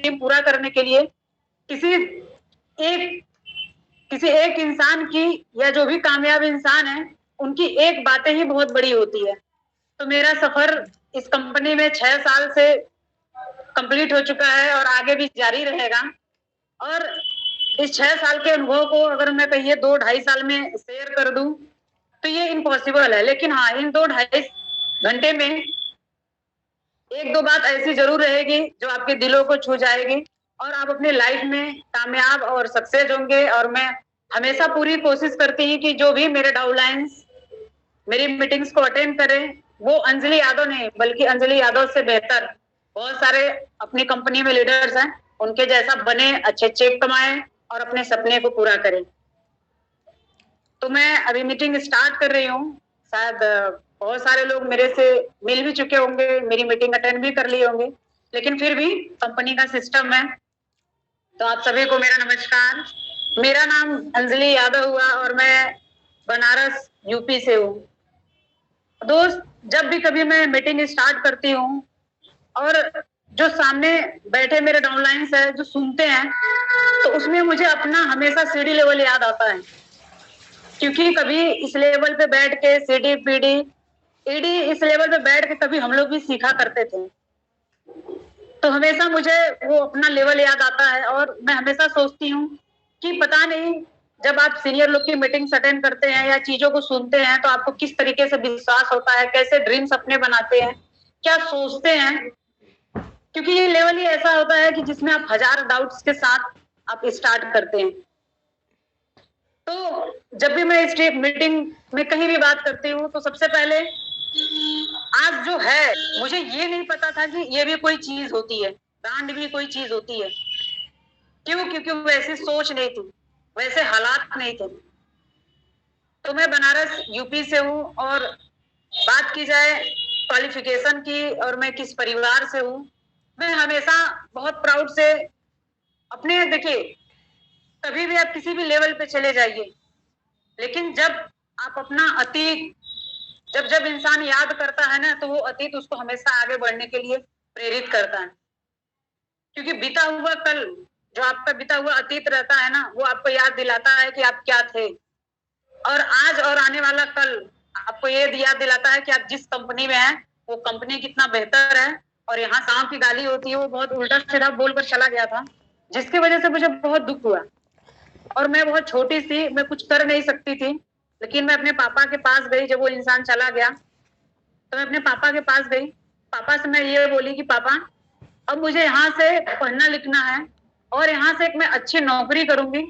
Dream पूरा करने के लिए किसी एक किसी एक इंसान की या जो भी कामयाब इंसान है उनकी एक बातें ही बहुत बड़ी होती है। तो मेरा सफर इस कंपनी में 6 साल से कंप्लीट हो चुका है और आगे भी जारी रहेगा। और इस 6 साल के अनुभव को अगर मैं कहिए 2-2.5 साल में शेयर कर दूं तो ये इम्पॉसिबल है। लेकिन हाँ, इन 2-2.5 घंटे में एक दो बात ऐसी जरूर रहेगी जो आपके दिलों को छू जाएगी और आप अपनी लाइफ में कामयाब और सक्सेस होंगे। और मैं हमेशा पूरी कोशिश करती हूँ कि जो भी मेरे डाउनलाइंस मेरी मीटिंग्स को अटेंड करें वो अंजलि यादव नहीं बल्कि अंजलि यादव से बेहतर बहुत सारे अपनी कंपनी में लीडर्स हैं, उनके जैसा बने, अच्छे चेक कमाएं और अपने सपने को पूरा करें। तो मैं अभी मीटिंग स्टार्ट कर रही हूँ। शायद बहुत सारे लोग मेरे से मिल भी चुके होंगे, मेरी मीटिंग अटेंड भी कर लिए होंगे, लेकिन फिर भी कंपनी का सिस्टम है। तो आप सभी को मेरा नमस्कार। मेरा नाम अंजलि यादव हुआ और मैं बनारस यूपी से हूँ। दोस्त, जब भी कभी मैं मीटिंग स्टार्ट करती हूँ और जो सामने बैठे मेरे डाउनलाइंस है जो सुनते हैं तो उसमें मुझे अपना हमेशा सीडी लेवल याद आता है, क्योंकि कभी इस लेवल पे बैठ के सीडी पीडी ईडी इस लेवल पे बैठ के कभी हम लोग भी सीखा करते थे। तो हमेशा मुझे वो अपना लेवल याद आता है और मैं हमेशा सोचती हूँ कि पता नहीं जब आप सीनियर लोग की मीटिंग्स अटेंड करते हैं या चीजों को सुनते हैं तो आपको किस तरीके से विश्वास होता है, कैसे ड्रीम्स अपने बनाते हैं, क्या सोचते हैं। क्योंकि ये लेवल ही ऐसा होता है कि जिसमें आप हजार डाउट्स के साथ आप स्टार्ट करते हैं। तो जब भी मैं इस मीटिंग में कहीं भी बात करती हूँ तो सबसे पहले आज जो है मुझे ये नहीं पता था कि ये भी कोई चीज होती है, ब्रांड भी कोई चीज होती है। क्यों? क्योंकि वैसी सोच नहीं थी, वैसे हालात नहीं थे। तो मैं बनारस यूपी से हूँ और बात की जाए क्वालिफिकेशन की और मैं किस परिवार से हूँ, मैं हमेशा बहुत प्राउड से अपने, देखिए कभी भी आप किसी भी लेवल पे चले जाइए, लेकिन जब आप अपना अतीत जब जब इंसान याद करता है ना तो वो अतीत उसको हमेशा आगे बढ़ने के लिए प्रेरित करता है। क्योंकि बीता हुआ कल, जो आपका बीता हुआ अतीत रहता है ना, वो आपको याद दिलाता है कि आप क्या थे। और आज और आने वाला कल आपको ये याद दिलाता है कि आप जिस कंपनी में हैं वो कंपनी कितना बेहतर है। और यहाँ गांव की गाली होती है, वो बहुत उल्टा सीधा बोलकर चला गया था, जिसकी वजह से मुझे बहुत दुख हुआ। और मैं बहुत छोटी सी, मैं कुछ कर नहीं सकती थी, लेकिन मैं अपने पापा के पास गई। जब वो इंसान चला गया तो मैं अपने पापा के पास गई। पापा से मैं ये बोली कि पापा, अब मुझे यहाँ से पढ़ना लिखना है और यहाँ से एक मैं अच्छी नौकरी करूंगी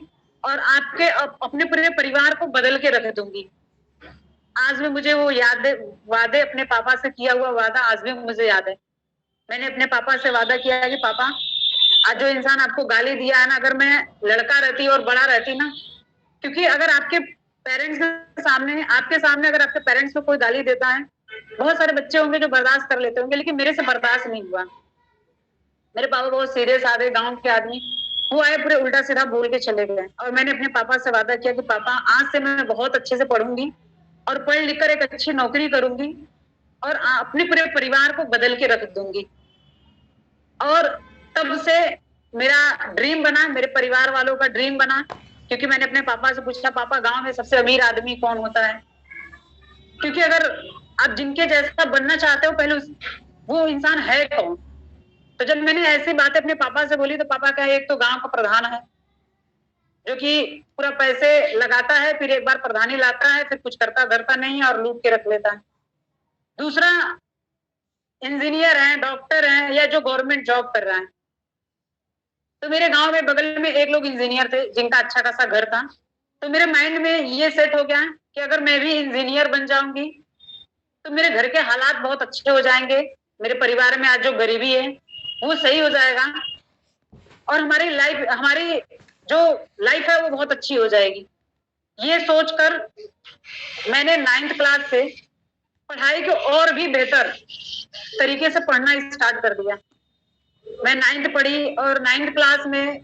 और आपके अपने पूरे परिवार को बदल के रख दूंगी। आज भी मुझे वो याद है, वादे अपने पापा से किया हुआ वादा आज भी मुझे याद है। मैंने अपने पापा से वादा किया है कि पापा, आज जो इंसान आपको गाली दिया है ना, अगर मैं लड़का रहती और बड़ा रहती ना, क्योंकि अगर आपके पेरेंट्स के सामने अगर आपके पेरेंट्स को कोई गाली देता है, बहुत सारे बच्चे होंगे जो बर्दाश्त कर लेते होंगे, लेकिन मेरे से बर्दाश्त नहीं हुआ। मेरे पापा बहुत सीधे साधे गांव के आदमी, वो आए पूरे उल्टा सीधा बोल के चले गए। और मैंने अपने पापा से वादा किया कि पापा, आज से मैं बहुत अच्छे से पढ़ूंगी और पढ़ लिख कर एक अच्छी नौकरी करूंगी और अपने पूरे परिवार को बदल के रख दूंगी। और तब से मेरा ड्रीम बना, मेरे परिवार वालों का ड्रीम बना। क्योंकि मैंने अपने पापा से पूछा, पापा गांव में सबसे अमीर आदमी कौन होता है? क्योंकि अगर आप जिनके जैसा बनना चाहते हो, पहले वो इंसान है कौन? तो जब मैंने ऐसी बातें अपने पापा से बोली तो पापा कहे, एक तो गांव का प्रधान है जो कि पूरा पैसे लगाता है, फिर एक बार प्रधानी लाता है, फिर कुछ करता धरता नहीं है और लूट के रख लेता है। दूसरा इंजीनियर है, डॉक्टर है, या जो गवर्नमेंट जॉब कर रहा है। तो मेरे गांव में बगल में एक लोग इंजीनियर थे जिनका अच्छा खासा घर था। तो मेरे माइंड में ये सेट हो गया कि अगर मैं भी इंजीनियर बन जाऊंगी तो मेरे घर के हालात बहुत अच्छे हो जाएंगे, मेरे परिवार में आज जो गरीबी है वो सही हो जाएगा और हमारी जो लाइफ है वो बहुत अच्छी हो जाएगी। ये सोचकर मैंने 9th क्लास से पढ़ाई को और भी बेहतर तरीके से पढ़ना स्टार्ट कर दिया। मैं 9th पढ़ी और 9th क्लास में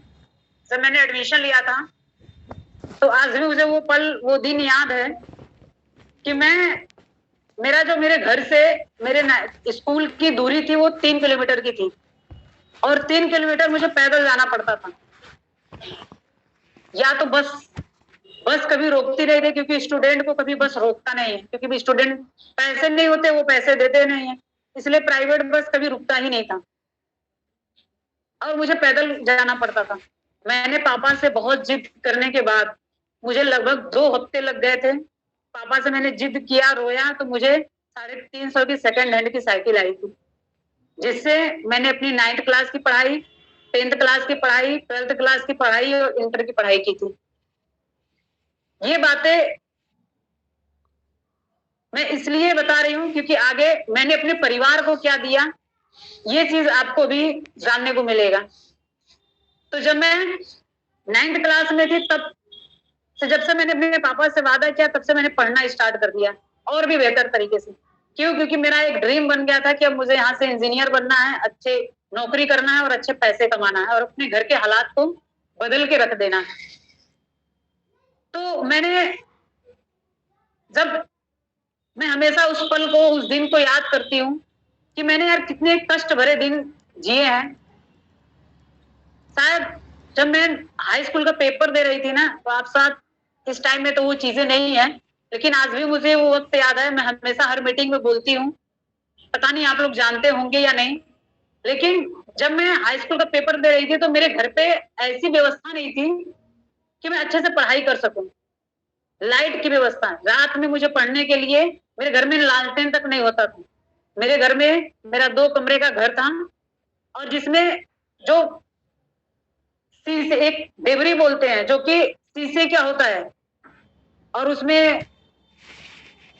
जब मैंने एडमिशन लिया था तो आज भी मुझे वो पल, वो दिन याद है कि मेरे घर से मेरे स्कूल की दूरी थी वो 3 किलोमीटर की थी। और 3 किलोमीटर मुझे पैदल जाना पड़ता था। या तो बस कभी रोकती नहीं थी, क्योंकि स्टूडेंट को कभी बस रोकता नहीं है, क्योंकि स्टूडेंट पैसे नहीं होते, वो पैसे देते नहीं है, इसलिए प्राइवेट बस कभी रुकता ही नहीं था और मुझे पैदल जाना पड़ता था। मैंने पापा से बहुत जिद करने के बाद, मुझे लगभग 2 हफ्ते लग गए थे, पापा से मैंने जिद किया, रोया, तो मुझे 350 की सेकंड हैंड की साइकिल आई थी, जिससे मैंने अपनी 9th क्लास की पढ़ाई, 10th क्लास की पढ़ाई, 12th क्लास की पढ़ाई और इंटर की पढ़ाई की थी। ये बातें मैं इसलिए बता रही हूँ क्योंकि आगे मैंने अपने परिवार को क्या दिया, ये चीज आपको भी जानने को मिलेगा। तो जब मैं 9th क्लास में थी, तब से, जब से मैंने अपने पापा से वादा किया, तब से मैंने पढ़ना स्टार्ट कर दिया, और भी बेहतर तरीके से। क्यों? क्योंकि मेरा एक ड्रीम बन गया था कि अब मुझे यहाँ से इंजीनियर बनना है, अच्छे नौकरी करना है और अच्छे पैसे कमाना है और अपने घर के हालात को बदल के रख देना है। तो मैं हमेशा उस पल को, उस दिन को याद करती हूँ कि मैंने यार कितने कष्ट भरे दिन जिए हैं। शायद जब मैं हाई स्कूल का पेपर दे रही थी ना, तो आप साथ इस टाइम में तो वो चीजें नहीं है, लेकिन आज भी मुझे वो वक्त याद है। मैं हमेशा हर मीटिंग में बोलती हूँ, पता नहीं आप लोग जानते होंगे या नहीं, लेकिन जब मैं हाई स्कूल का पेपर दे रही थी तो मेरे घर पे ऐसी व्यवस्था नहीं थी कि मैं अच्छे से पढ़ाई कर सकूं। लाइट की व्यवस्था, रात में मुझे पढ़ने के लिए मेरे घर में लालटेन तक नहीं होता था। मेरे घर में मेरा 2 कमरे का घर था, और जिसमें जो शीशे, एक डेबरी बोलते हैं, जो कि शीशे क्या होता है, और उसमें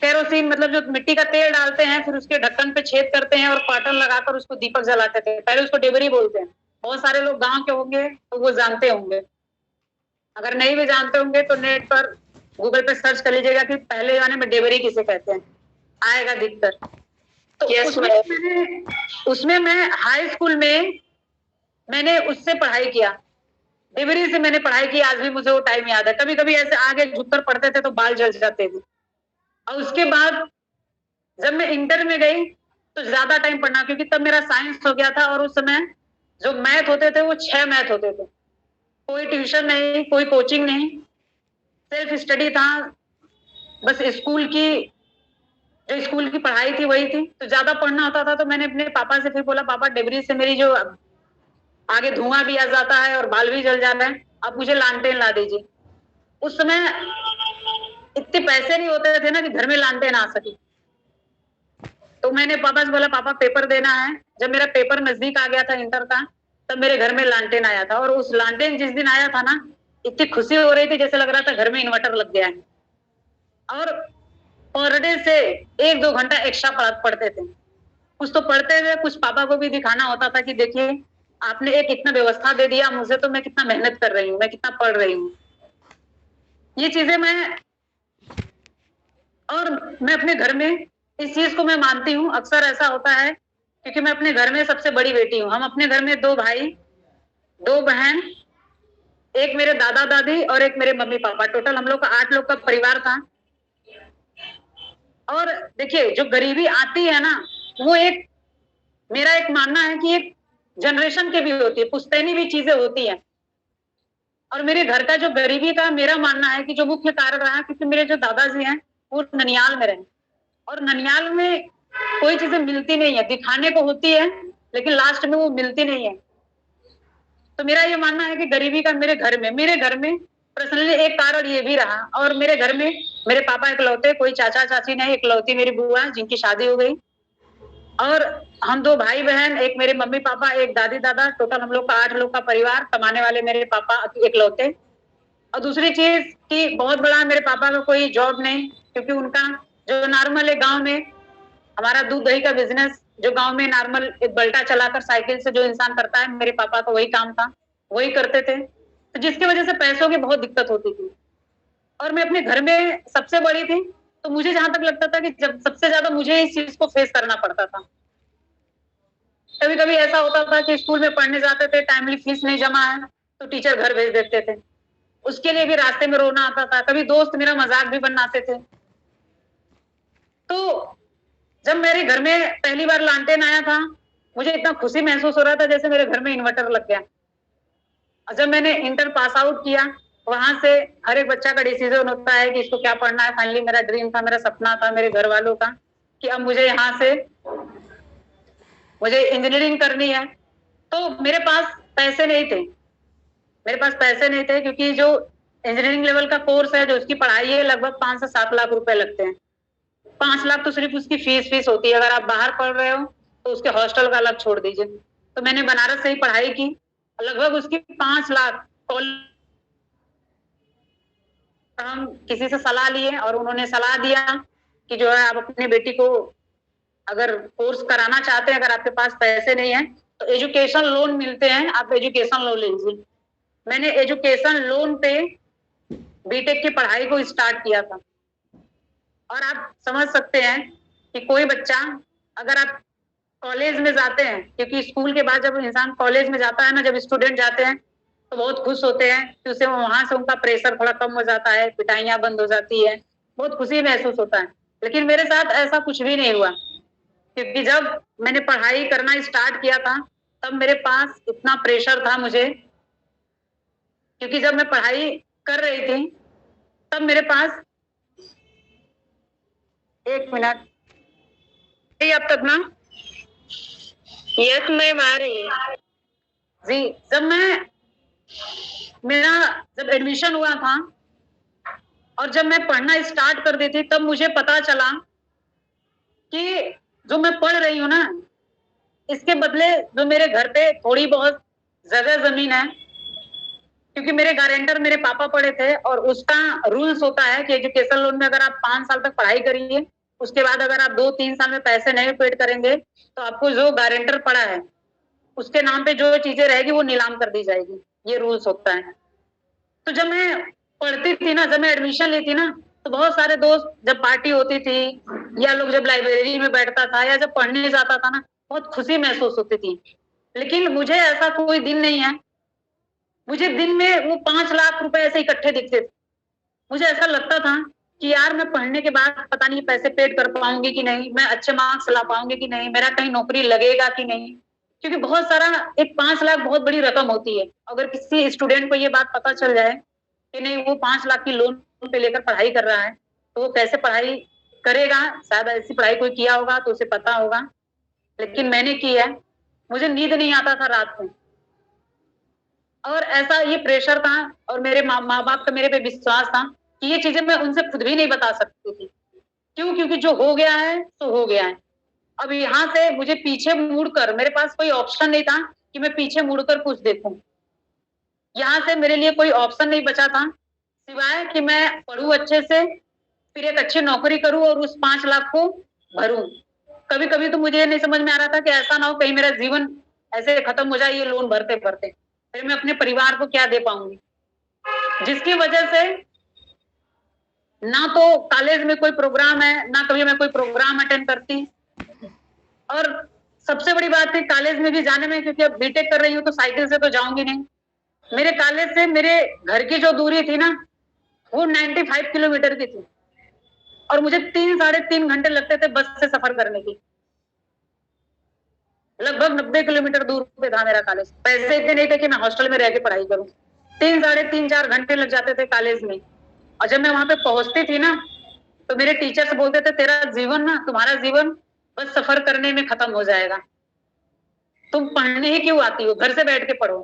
केरोसिन, मतलब जो मिट्टी का तेल डालते हैं, फिर उसके ढक्कन पे छेद करते हैं और पाटन लगाकर उसको दीपक जलाते थे। पहले उसको डेबरी बोलते हैं। बहुत सारे लोग गांव के होंगे तो वो जानते होंगे, अगर नहीं भी जानते होंगे तो नेट पर गूगल पे सर्च कर लीजिएगा कि पहले जमाने में डेबरी किसे कहते हैं, आएगा दिखकर। तो उसमें मैं हाई स्कूल में मैंने उससे पढ़ाई किया, डिबरी से मैंने पढ़ाई की। आज भी मुझे वो टाइम याद है। कभी कभी ऐसे आगे झुककर पढ़ते थे तो बाल जल जाते थे। और उसके बाद जब मैं इंटर में गई तो ज्यादा टाइम पढ़ना, क्योंकि तब मेरा साइंस हो गया था, और उस समय जो मैथ होते थे वो 6 मैथ होते थे। कोई ट्यूशन नहीं, कोई कोचिंग नहीं, सेल्फ स्टडी था। बस स्कूल की पढ़ाई थी वही थी, तो ज्यादा पढ़ना होता था। तो मैंने अपने पापा से फिर बोला, पापा डिबरी से मेरी जो आगे धुआं भी आ जाता है और बाल भी जल जाता है, आप मुझे लालटेन ला दीजिए। उस समय इतने पैसे नहीं होते थे ना कि घर में लालटेन आ सके। तो मैंने पापा से बोला, पापा पेपर देना है। जब मेरा पेपर नजदीक आ गया था इंटर का, तब मेरे घर में लालटेन आया था, और उस लालटेन जिस दिन आया था ना, इतनी खुशी हो रही थी जैसे लग रहा था घर में इन्वर्टर लग गया है। और पर डे से 1-2 घंटा एक्स्ट्रा पढ़ते थे। कुछ तो पढ़ते हुए कुछ पापा को भी दिखाना होता था कि देखिए, आपने एक इतना व्यवस्था दे दिया मुझे, तो मैं कितना मेहनत कर रही हूँ, मैं कितना पढ़ रही हूँ। ये चीजें मैं अपने घर में इस चीज को मैं मानती हूँ। अक्सर ऐसा होता है क्योंकि मैं अपने घर में सबसे बड़ी बेटी हूँ। हम अपने घर में 2 भाई, 2 बहन, एक मेरे दादा दादी और एक मेरे मम्मी पापा, टोटल हम लोग का 8 लोग का परिवार था। और देखिए, जो गरीबी आती है ना, वो मेरा एक मानना है कि एक जनरेशन के भी होती है, पुश्तैनी भी चीजें होती है। और मेरे घर का जो गरीबी का मेरा मानना है कि जो मुख्य कारण रहा, क्योंकि मेरे जो दादाजी हैं वो ननियाल में रहे, और ननियाल में कोई चीजें मिलती नहीं है, दिखाने को होती है लेकिन लास्ट में वो मिलती नहीं है। तो मेरा ये मानना है कि गरीबी का मेरे घर में पर्सनली एक कारण ये भी रहा। और मेरे घर में मेरे पापा इकलौते, कोई चाचा चाची नहीं, इकलौती मेरी बुआ जिनकी शादी हो गई, और हम 2 भाई बहन, एक मेरे मम्मी पापा, एक दादी दादा, टोटल हम लोग का 8 लोग का परिवार, कमाने वाले मेरे पापा इकलौते। और दूसरी चीज कि बहुत बड़ा मेरे पापा का कोई जॉब नहीं, क्योंकि उनका जो नॉर्मल है गांव में, हमारा दूध दही का बिजनेस जो गांव में नॉर्मल एक बल्टा चलाकर साइकिल से जो इंसान करता है, मेरे पापा का वही काम था, वही करते थे। तो जिसकी वजह से पैसों की बहुत दिक्कत होती थी, और मैं अपने घर में सबसे बड़ी थी। तो मुझे जहां तक लगता था कि जब सबसे ज्यादा मुझे इस चीज को फेस करना पड़ता था। कभी कभी ऐसा होता था कि स्कूल में पढ़ने जाते थे, टाइमली फीस नहीं जमा है तो टीचर घर भेज देते थे, उसके लिए भी रास्ते में रोना आता था। कभी दोस्त मेरा मजाक भी बनाते थे। तो जब मेरे घर में पहली बार लालटेन आया था मुझे इतना खुशी महसूस हो रहा था जैसे मेरे घर में इन्वर्टर लग गया। और जब मैंने इंटर पास आउट किया, वहां से हर एक बच्चा का डिसीजन होता है कि इसको क्या पढ़ना है। फाइनली मेरा ड्रीम था, मेरा सपना था मेरे घर वालों का कि अब मुझे यहाँ से मुझे इंजीनियरिंग करनी है। तो मेरे पास पैसे नहीं थे, मेरे पास पैसे नहीं थे, क्योंकि जो इंजीनियरिंग लेवल का कोर्स है, जो उसकी पढ़ाई है, लगभग 5 से 7 लाख रुपए लगते हैं। 5 लाख तो सिर्फ उसकी फीस होती है। अगर आप बाहर पढ़ रहे हो तो उसके हॉस्टल का अलग छोड़ दीजिए। तो मैंने बनारस से ही पढ़ाई की, लगभग उसकी 5 लाख। हम किसी से सलाह लिए और उन्होंने सलाह दिया कि जो है आप अपनी बेटी को अगर कोर्स कराना चाहते हैं, अगर आपके पास पैसे नहीं है तो एजुकेशन लोन मिलते हैं, आप एजुकेशन लोन लीजिए। मैंने एजुकेशन लोन पे बीटेक की पढ़ाई को स्टार्ट किया था। और आप समझ सकते हैं कि कोई बच्चा, अगर आप कॉलेज में जाते हैं, क्योंकि स्कूल के बाद जब इंसान कॉलेज में जाता है ना, जब स्टूडेंट जाते हैं तो बहुत खुश होते हैं कि उसे वहां से उनका प्रेशर थोड़ा कम हो जाता है, पिटाइयां बंद हो जाती है, बहुत खुशी महसूस होता है। लेकिन मेरे साथ ऐसा कुछ भी नहीं हुआ, क्योंकि जब मैंने पढ़ाई करना स्टार्ट किया था तब मेरे पास इतना प्रेशर था मुझे, क्योंकि जब मैं पढ़ाई कर रही थी तब मेरे पास, एक मिनट अब तक ना, यस मैम आ रही है जी। मेरा जब एडमिशन हुआ था और जब मैं पढ़ना स्टार्ट कर दी थी, तब मुझे पता चला कि जो मैं पढ़ रही हूँ ना, इसके बदले जो मेरे घर पे थोड़ी बहुत जगह जमीन है, क्योंकि मेरे गारंटर मेरे पापा पढ़े थे और उसका रूल्स होता है कि एजुकेशन लोन में अगर आप 5 साल तक पढ़ाई करिए, उसके बाद अगर आप 2-3 साल में पैसे नहीं पेड करेंगे तो आपको जो गारंटर पड़ा है उसके नाम पे जो चीजें रहेगी वो नीलाम कर दी जाएगी। ये रूल्स होता है। तो जब मैं पढ़ती थी ना, जब मैं एडमिशन ली थी ना, तो बहुत सारे दोस्त, जब पार्टी होती थी या लोग जब लाइब्रेरी में बैठता था या जब पढ़ने जाता था ना, बहुत खुशी महसूस होती थी। लेकिन मुझे ऐसा कोई दिन नहीं है, मुझे दिन में वो 5 लाख रुपए ऐसे इकट्ठे दिखते थे। मुझे ऐसा लगता था कि यार मैं पढ़ने के बाद पता नहीं पैसे पेड कर पाऊंगी कि नहीं, मैं अच्छे मार्क्स ला पाऊंगी कि नहीं, मेरा कहीं नौकरी लगेगा कि नहीं। क्योंकि बहुत सारा, एक 5 लाख बहुत बड़ी रकम होती है। अगर किसी स्टूडेंट को ये बात पता चल जाए कि नहीं, वो 5 लाख की लोन पे लेकर पढ़ाई कर रहा है, तो वो कैसे पढ़ाई करेगा। शायद ऐसी पढ़ाई कोई किया होगा तो उसे पता होगा, लेकिन मैंने की है। मुझे नींद नहीं आता था रात में, और ऐसा ये प्रेशर था, और मेरे माँ बाप का मेरे पे विश्वास था कि ये चीजें मैं उनसे खुद भी नहीं बता सकती थी। क्यों? क्योंकि जो हो गया है तो हो गया है। अब यहाँ से मुझे पीछे मुड़कर, मेरे पास कोई ऑप्शन नहीं था कि मैं पीछे मुड़कर कुछ देखूं। यहाँ से मेरे लिए कोई ऑप्शन नहीं बचा था सिवाय कि मैं पढ़ूं अच्छे से, फिर एक अच्छी नौकरी करूं और उस 5 लाख को भरूं। कभी कभी तो मुझे ये नहीं समझ में आ रहा था कि ऐसा ना हो कहीं मेरा जीवन ऐसे खत्म हो जाए ये लोन भरते भरते, फिर मैं अपने परिवार को क्या दे पाऊंगी। जिसकी वजह से ना तो कॉलेज में कोई प्रोग्राम है, ना कभी मैं कोई प्रोग्राम अटेंड करती। और सबसे बड़ी बात है कॉलेज में भी जाने में, क्योंकि अब बीटेक कर रही हूँ तो साइकिल से तो जाऊंगी नहीं। मेरे कॉलेज से मेरे घर की जो दूरी थी ना, वो 95 किलोमीटर की थी, और मुझे 3-3.5 घंटे लगते थे बस से सफर करने की। लगभग 90 किलोमीटर दूर पे था मेरा कॉलेज। पैसे इतने नहीं थे कि मैं हॉस्टल में रह के पढ़ाई करूं। 3-3.5-4 घंटे लग जाते थे कॉलेज में। और जब मैं वहां पे पहुंचती थी ना, तो मेरे टीचर्स बोलते थे तेरा जीवन ना, तुम्हारा जीवन बस सफर करने में खत्म हो जाएगा, तुम पढ़ने ही क्यों आती हो, घर से बैठ के पढ़ो।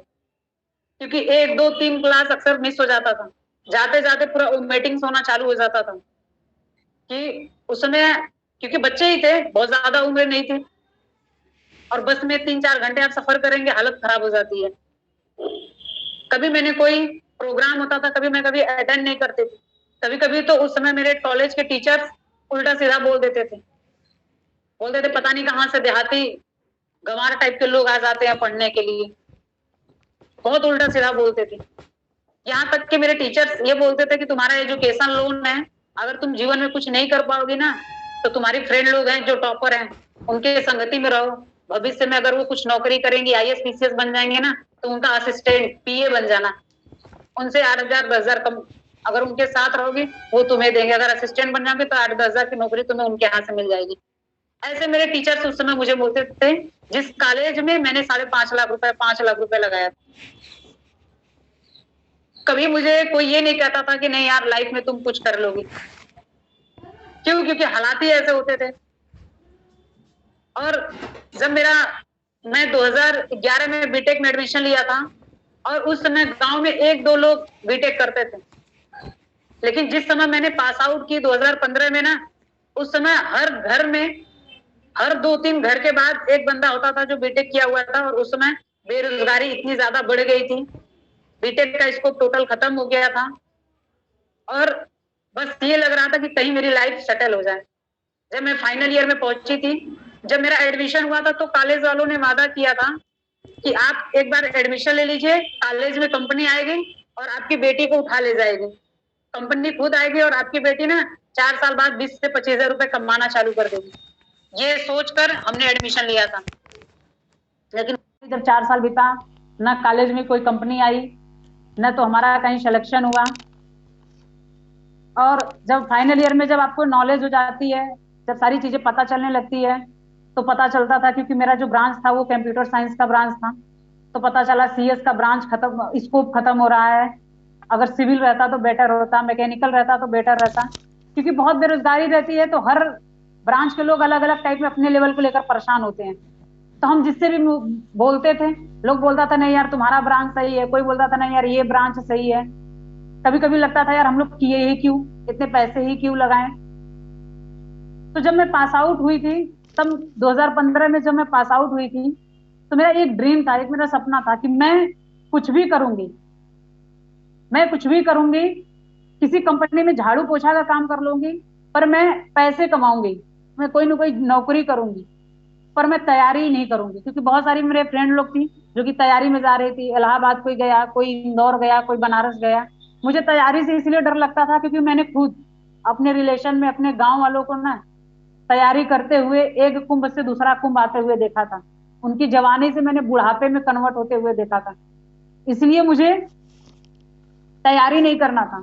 क्योंकि 1-2-3 क्लास अक्सर मिस हो जाता था, जाते जाते पूरा मीटिंग्स होना चालू हो जाता था। कि उसमें क्योंकि बच्चे ही थे, बहुत ज्यादा उम्र नहीं थी, और बस में 3-4 घंटे आप सफर करेंगे, हालत खराब हो जाती है। कभी मैंने कोई प्रोग्राम होता था, कभी मैं कभी अटेंड नहीं करती थी। कभी कभी तो उस समय मेरे कॉलेज के टीचर्स उल्टा सीधा बोल देते थे, पता नहीं कहाँ से देहाती गंवार टाइप के लोग आ जाते हैं पढ़ने के लिए। बहुत उल्टा सीधा बोलते थे। यहाँ तक कि मेरे टीचर्स ये बोलते थे कि तुम्हारा एजुकेशन लोन है, अगर तुम जीवन में कुछ नहीं कर पाओगी ना, तो तुम्हारी फ्रेंड लोग हैं जो टॉपर हैं, उनके संगति में रहो। भविष्य में अगर वो कुछ नौकरी करेंगी, IAS PCS बन जाएंगे ना, तो उनका असिस्टेंट PA बन जाना। उनसे 8,000-10,000 कम अगर उनके साथ रहोगी वो तुम्हें देंगे। अगर असिस्टेंट बन जाओगे तो 8-10 हजार की नौकरी तुम्हें उनके हाथ से मिल जाएगी। ऐसे मेरे टीचर्स उस समय मुझे बोलते थे, जिस कॉलेज में मैंने 5.5 लाख रुपए लगाया। कभी मुझे कोई ये नहीं कहता था कि नहीं यार लाइफ में तुम कुछ कर लोगी। क्यों? क्योंकि हालात ही ऐसे होते थे। और जब मैं 2011 में बीटेक में एडमिशन लिया था, और उस समय गांव में 1-2 लोग बीटेक करते थे। लेकिन जिस समय मैंने पास आउट की 2015 में ना, उस समय हर घर में, हर 2-3 घर के बाद एक बंदा होता था जो बीटेक किया हुआ था। और उस समय बेरोजगारी इतनी ज्यादा बढ़ गई थी, बीटेक का स्कोप टोटल खत्म हो गया था, और बस ये लग रहा था कि कहीं मेरी लाइफ सेटल हो जाए। जब मैं फाइनल ईयर में पहुंची थी, जब मेरा एडमिशन हुआ था, तो कॉलेज वालों ने वादा किया था कि आप एक बार एडमिशन ले लीजिए, कॉलेज में कंपनी आएगी और आपकी बेटी को उठा ले जाएगी। कंपनी खुद आएगी और आपकी बेटी ना 4 साल बाद 20 से 25 हजार रुपए कमाना चालू कर देगी। ये सोचकर हमने एडमिशन लिया था। लेकिन जब 4 साल बीता, ना कॉलेज में कोई कंपनी आई, न तो हमारा कहीं सिलेक्शन हुआ। और जब फाइनल ईयर में जब आपको नॉलेज हो जाती है, जब सारी चीजें पता चलने लगती है, तो पता चलता था, क्योंकि मेरा जो ब्रांच था वो कंप्यूटर साइंस का ब्रांच था, तो पता चला सीएस का ब्रांच खत्म, स्कोप खत्म हो रहा है। अगर सिविल रहता तो बेटर होता, मैकेनिकल रहता तो बेटर रहता, क्योंकि बहुत बेरोजगारी रहती है, तो हर ब्रांच के लोग अलग अलग टाइप में अपने लेवल को लेकर परेशान होते हैं। तो हम जिससे भी बोलते थे, लोग बोलता था नहीं यार तुम्हारा ब्रांच सही है, कोई बोलता था नहीं यार ये ब्रांच सही है। कभी कभी लगता था यार हम लोग किए ही क्यों, इतने पैसे ही क्यों लगाएं। तो जब मैं पास आउट हुई थी, तब 2015 में जब मैं पास आउट हुई थी, तो मेरा एक ड्रीम था, एक मेरा सपना था कि मैं कुछ भी करूंगी, मैं कुछ भी करूंगी, किसी कंपनी में झाड़ू पोछा का काम कर लूंगी, पर मैं पैसे कमाऊंगी, मैं कोई ना कोई नौकरी करूंगी, पर मैं तैयारी नहीं करूंगी। क्योंकि बहुत सारी मेरे फ्रेंड लोग थी जो कि तैयारी में जा रही थी, इलाहाबाद कोई गया, कोई इंदौर गया, कोई बनारस गया। मुझे तैयारी से इसलिए डर लगता था क्योंकि मैंने खुद अपने रिलेशन में अपने गांव वालों को ना तैयारी करते हुए एक कुंभ से दूसरा कुंभ आते हुए देखा था, उनकी जवानी से मैंने बुढ़ापे में कन्वर्ट होते हुए देखा था। इसलिए मुझे तैयारी नहीं करना था,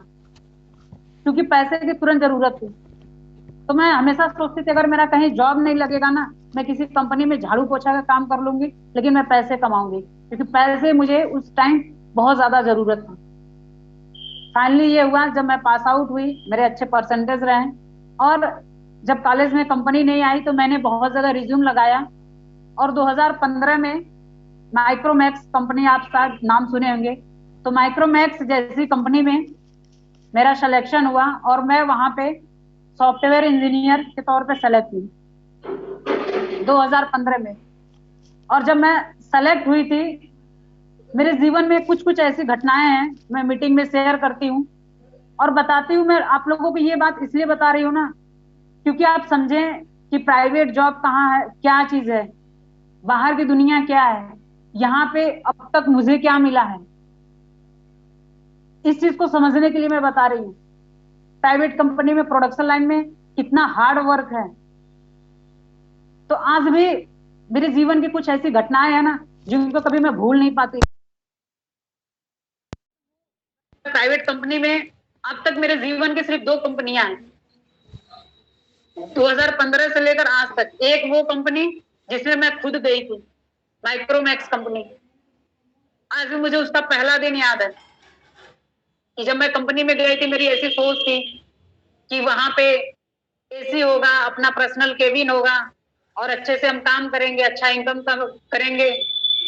क्योंकि पैसे की तुरंत जरूरत थी। तो मैं हमेशा सोचती थी अगर मेरा कहीं जॉब नहीं लगेगा ना, मैं किसी कंपनी में झाड़ू पोछा का काम कर लूंगी, लेकिन मैं पैसे कमाऊंगी, क्योंकि पैसे मुझे उस टाइम बहुत ज्यादा जरूरत था। फाइनली ये हुआ, जब मैं पास आउट हुई मेरे अच्छे परसेंटेज रहे, और जब कॉलेज में कंपनी नहीं आई तो मैंने बहुत जगह रिज्यूम लगाया। और 2015 में माइक्रोमैक्स कंपनी, आप शायद नाम सुने होंगे, तो माइक्रोमैक्स जैसी कंपनी में मेरा सिलेक्शन हुआ, और मैं वहां पे सॉफ्टवेयर इंजीनियर के तौर पे सेलेक्ट हुई 2015 में। और जब मैं सेलेक्ट हुई थी, मेरे जीवन में कुछ कुछ ऐसी घटनाएं हैं, मैं मीटिंग में शेयर करती हूँ और बताती हूँ। मैं आप लोगों को ये बात इसलिए बता रही हूँ ना, क्योंकि आप समझें कि प्राइवेट जॉब कहाँ है, क्या चीज है, बाहर की दुनिया क्या है, यहाँ पे अब तक मुझे क्या मिला है, इस चीज को समझने के लिए मैं बता रही हूँ। प्राइवेट कंपनी में प्रोडक्शन लाइन में कितना हार्ड वर्क है। तो आज भी मेरे जीवन की कुछ ऐसी घटनाएं हैं ना जिनको कभी मैं भूल नहीं पाती। प्राइवेट कंपनी में अब तक मेरे जीवन की सिर्फ 2 कंपनियां हैं, 2015 से लेकर आज तक। एक वो कंपनी जिसमें मैं खुद गई थी, माइक्रोमैक्स कंपनी। आज भी मुझे उसका पहला दिन याद है कि जब मैं कंपनी में गई थी, मेरी ऐसी सोच थी कि वहां पे एसी होगा, अपना पर्सनल केबिन होगा, और अच्छे से हम काम करेंगे, अच्छा इनकम करेंगे।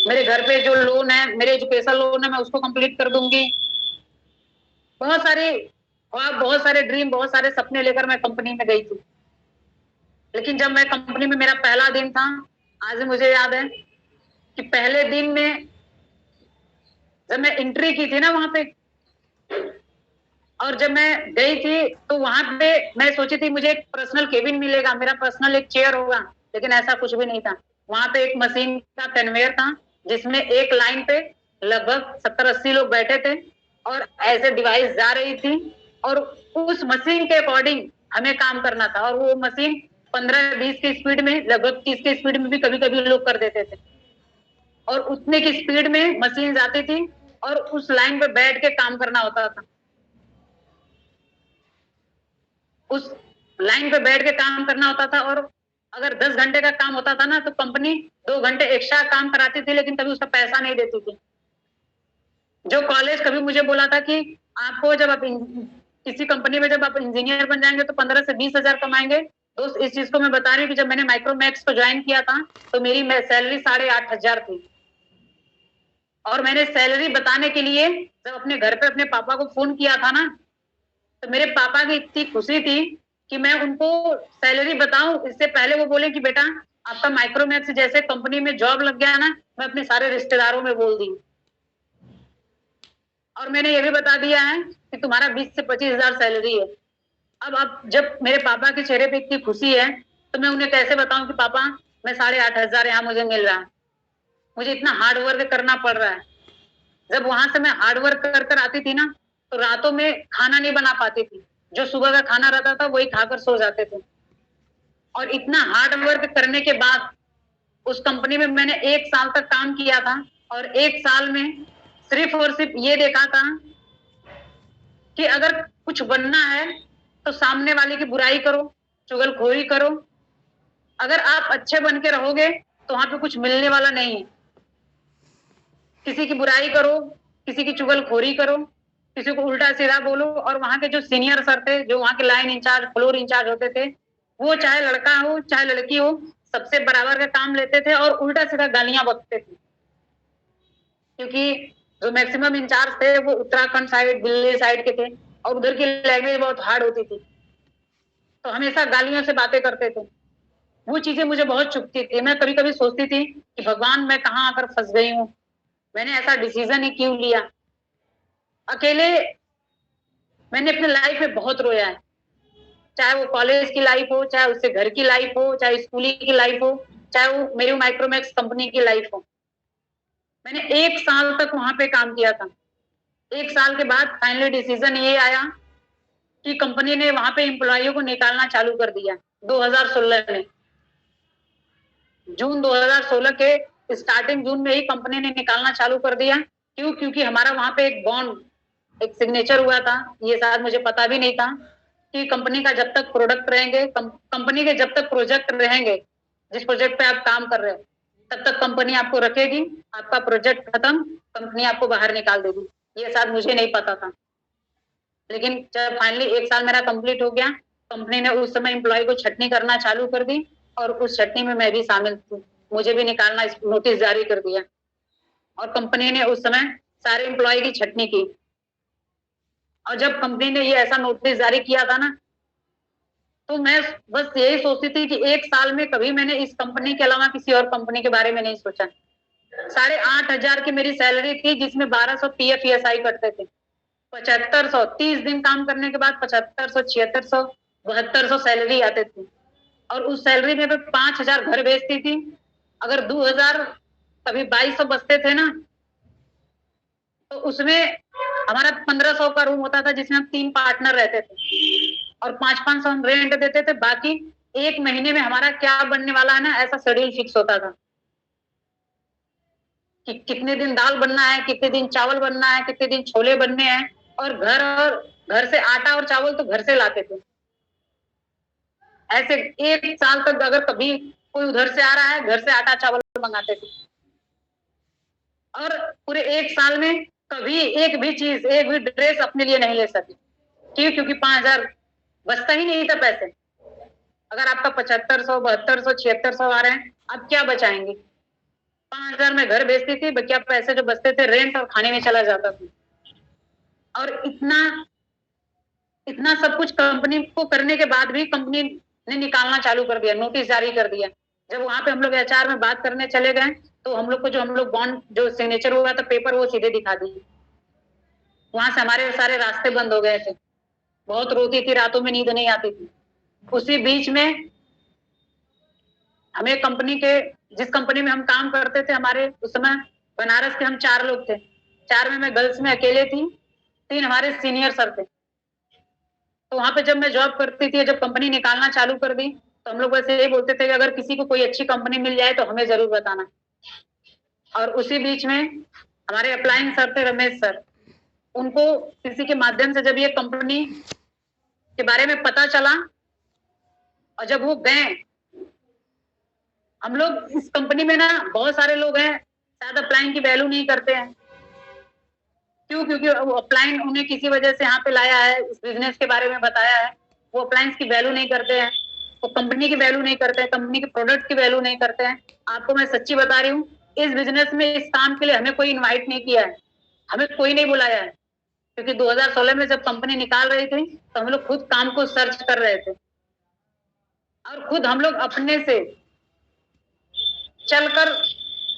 मेरे घर पे जो लोन है, मेरे एजुकेशन लोन है, मैं उसको कंप्लीट कर दूंगी। बहुत सारे ख्वाब, बहुत सारे ड्रीम, बहुत सारे सपने लेकर मैं कंपनी में गई थी। लेकिन जब मैं कंपनी में, मेरा पहला दिन था, आज मुझे याद है कि पहले दिन में जब मैं एंट्री की थी ना वहां पे, और जब मैं गई थी तो वहां पे मैं सोची थी मुझे एक पर्सनल केबिन मिलेगा, मेरा पर्सनल एक चेयर होगा, लेकिन ऐसा कुछ भी नहीं था। वहां पे एक मशीन का कन्वेयर था जिसमें एक लाइन पे लगभग 70-80 लोग बैठे थे, और ऐसे डिवाइस जा रही थी, और उस मशीन के अकॉर्डिंग हमें काम करना था। और वो मशीन 15-20 की स्पीड में, लगभग 30 की स्पीड में भी कभी कभी लोग कर देते थे, और उतने की स्पीड में मशीन जाती थी, और उस लाइन पे बैठ के काम करना होता था। उस लाइन पे बैठ के काम करना होता था, और अगर 10 घंटे का काम होता था ना तो कंपनी 2 घंटे एक्स्ट्रा काम कराती थी, लेकिन कभी उसका पैसा नहीं देती थी। जो कॉलेज कभी मुझे बोला था कि आपको जब आप किसी कंपनी में जब आप इंजीनियर बन जाएंगे तो 15 से 20 हजार कमाएंगे। दोस्त इस चीज को मैं बता रही हूँ कि जब मैंने माइक्रोमैक्स को ज्वाइन किया था तो मेरी सैलरी 8,500 थी। और मैंने सैलरी बताने के लिए जब अपने घर पे अपने पापा को फोन किया था ना, तो मेरे पापा की इतनी खुशी थी कि मैं उनको सैलरी बताऊं इससे पहले वो बोले कि बेटा आपका माइक्रोमैक्स जैसे कंपनी में जॉब लग गया ना, मैं अपने सारे रिश्तेदारों में बोल दी। और मैंने ये भी बता दिया है कि तुम्हारा 20 से 25 हजार सैलरी है। अब जब मेरे पापा के चेहरे पे इतनी खुशी है तो मैं उन्हें कैसे बताऊं कि पापा मैं 8,500 यहाँ मुझे मिल रहा है, मुझे इतना हार्ड वर्क करना पड़ रहा है। जब वहां से मैं हार्ड वर्क कर कर आती थी ना तो रातों में खाना नहीं बना पाती थी, जो सुबह का खाना रहता था वही खाकर सो जाते थे। और इतना हार्ड वर्क करने के बाद उस कंपनी में मैंने 1 साल तक काम किया था, और 1 साल में सिर्फ और सिर्फ ये देखा था कि अगर कुछ बनना है तो सामने वाले की बुराई करो, चुगलखोरी करो। अगर आप अच्छे बन के रहोगे तो वहां पे कुछ मिलने वाला नहीं है। किसी की बुराई करो, किसी की चुगलखोरी करो, किसी को उल्टा सीधा बोलो। और वहां के जो सीनियर सर थे, जो वहां के लाइन इंचार्ज फ्लोर इंचार्ज होते थे, वो चाहे लड़का हो चाहे लड़की हो सबसे बराबर का काम लेते थे और उल्टा सीधा गालियां बकते थे। क्योंकि जो मैक्सिमम इंचार्ज थे वो उत्तराखंड साइड दिल्ली साइड के थे और उधर की लैंग्वेज बहुत हार्ड होती थी, तो हमेशा गालियों से बातें करते थे। वो चीजें मुझे बहुत चुभती थी। मैं कभी कभी सोचती थी कि भगवान मैं कहाँ आकर फंस गई हूँ, मैंने ऐसा डिसीजन ही क्यों लिया। अकेले मैंने अपने लाइफ में बहुत रोया है, चाहे वो कॉलेज की लाइफ हो, चाहे उससे घर की लाइफ हो, चाहे स्कूली की लाइफ हो, चाहे वो मेरी माइक्रोमैक्स कंपनी की लाइफ हो। मैंने 1 साल तक वहां पे काम किया था। 1 साल के बाद फाइनली डिसीजन ये आया कि कंपनी ने वहां पे एम्प्लॉइयों को निकालना चालू कर दिया 2016 में। जून 2016 के स्टार्टिंग जून में ही कंपनी ने निकालना चालू कर दिया। क्यों? क्योंकि हमारा वहां पे एक बॉन्ड एक सिग्नेचर हुआ था। ये शायद मुझे पता भी नहीं था कि कंपनी का जब तक प्रोडक्ट रहेंगे, कंपनी के जब तक प्रोजेक्ट रहेंगे, जिस प्रोजेक्ट पे आप काम कर रहे हो तब तक कंपनी आपको रखेगी। आपका प्रोजेक्ट खत्म, कंपनी आपको बाहर निकाल देगी। ये शायद मुझे नहीं पता था। लेकिन जब फाइनली 1 साल मेरा कंप्लीट हो गया, कंपनी ने उस समय एम्प्लॉय को छटनी करना चालू कर दी और उस छटनी में मैं भी शामिल थी। मुझे भी निकालना नोटिस जारी कर दिया और कंपनी ने उस समय सारे एम्प्लॉय की छटनी की। और जब कंपनी ने ये ऐसा नोटिस जारी किया था ना, तो मैं बस यही सोचती थी कि 1 साल में कभी मैंने इस कंपनी के अलावा किसी और कंपनी के बारे में नहीं सोचा। 8,500 की मेरी सैलरी थी, जिसमें 1200 पीएफ ईएसआई कटते थे। 7500 30 दिन काम करने के बाद 7500 7600 7200 सैलरी आते थे। और उस सैलरी में 5,000 घर बेचती थी। अगर 2,000 कभी 2200 बचते थे ना, तो उसमें हमारा 1500 का रूम होता था जिसमें हम 3 पार्टनर रहते थे और 500 हम रेंट देते थे। बाकी एक महीने में हमारा क्या बनने वाला है ना, ऐसा शेड्यूल फिक्स होता था कि कितने दिन दाल बनना है, कितने दिन चावल बनना है, कितने दिन छोले बनने हैं। और घर से आटा और चावल तो घर से लाते थे। ऐसे 1 साल तक अगर कभी कोई उधर से आ रहा है, घर से आटा चावल मंगाते थे। और पूरे 1 साल में कभी एक भी चीज, एक भी ड्रेस अपने लिए नहीं ले सकी। क्यों? क्योंकि 5,000 बचता ही नहीं था पैसे। अगर आपका 7500 7200 7600 आ रहे हैं, आप क्या बचाएंगे? 5,000 में घर बेचती थी, बकिया पैसे जो बचते थे रेंट और खाने में चला जाता था। और इतना इतना सब कुछ कंपनी को करने के बाद भी कंपनी ने निकालना चालू कर दिया, नोटिस जारी कर दिया। जब वहां पे हम लोग एचआर में बात करने चले गए तो हम लोग को जो हम लोग बॉन्ड जो सिग्नेचर हुआ था पेपर, वो सीधे दिखा दिए। वहां से हमारे सारे रास्ते बंद हो गए थे। बहुत रोती थी, रातों में नींद नहीं आती थी। उसी बीच में हमें कंपनी के जिस कंपनी में हम काम करते थे, हमारे उस समय बनारस के हम 4 लोग थे। 4 में मैं गर्ल्स में अकेले थी, 3 हमारे सीनियर सर थे। तो वहां पे जब मैं जॉब करती थी, जब कंपनी निकालना चालू कर दी, तो हम लोग वैसे यही बोलते थे कि अगर किसी को कोई अच्छी कंपनी मिल जाए तो हमें जरूर बताना। और उसी बीच में हमारे अप्लाइंग सर थे, रमेश सर। उनको किसी के माध्यम से जब ये कंपनी के बारे में पता चला और जब वो गए हम लोग इस कंपनी में ना बहुत सारे लोग हैं शायद अपलाइन की वैल्यू नहीं करते हैं। क्यों? क्योंकि वो अपलाइन उन्हें किसी वजह से यहाँ पे लाया है, इस बिजनेस के बारे में बताया है, वो अपलाइंस की वैल्यू नहीं करते हैं, वो कंपनी की वैल्यू नहीं करते हैं, कंपनी के प्रोडक्ट की वैल्यू नहीं करते हैं। आपको मैं सच्ची बता रही हूँ, इस बिजनेस में इस काम के लिए हमें कोई इन्वाइट नहीं किया है, हमें कोई नहीं बुलाया है। क्योंकि 2016 में जब कंपनी निकाल रही थी तो हम लोग खुद काम को सर्च कर रहे थे और खुद हम लोग अपने से चलकर,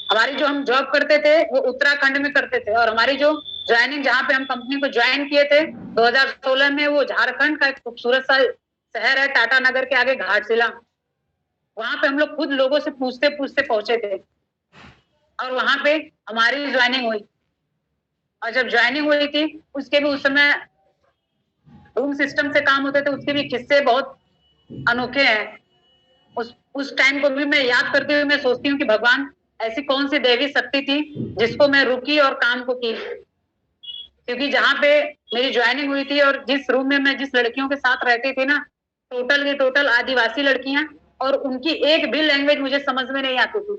हमारी जो हम जॉब करते थे वो उत्तराखंड में करते थे और हमारी जो ज्वाइनिंग जहाँ पे हम कंपनी को ज्वाइन किए थे 2016 में, वो झारखंड का एक खूबसूरत सा शहर है टाटा नगर के आगे घाटशिला। वहां पे हम लोग खुद लोगों से पूछते पूछते पहुंचे थे और वहां पे हमारी ज्वाइनिंग हुई। और जब ज्वाइनिंग हुई थी उसके भी उस समय रूम सिस्टम से काम होते थे, उसके भी किस्से बहुत अनोखे हैं। उस टाइम को भी मैं याद करती हुई मैं सोचती हूँ कि भगवान ऐसी कौन सी देवी शक्ति थी जिसको मैं रुकी और काम को की। क्योंकि जहाँ पे मेरी ज्वाइनिंग हुई थी और जिस रूम में मैं जिस लड़कियों के साथ रहती थी ना, टोटल की टोटल आदिवासी लड़कियां, और उनकी एक भी लैंग्वेज मुझे समझ में नहीं आती थी।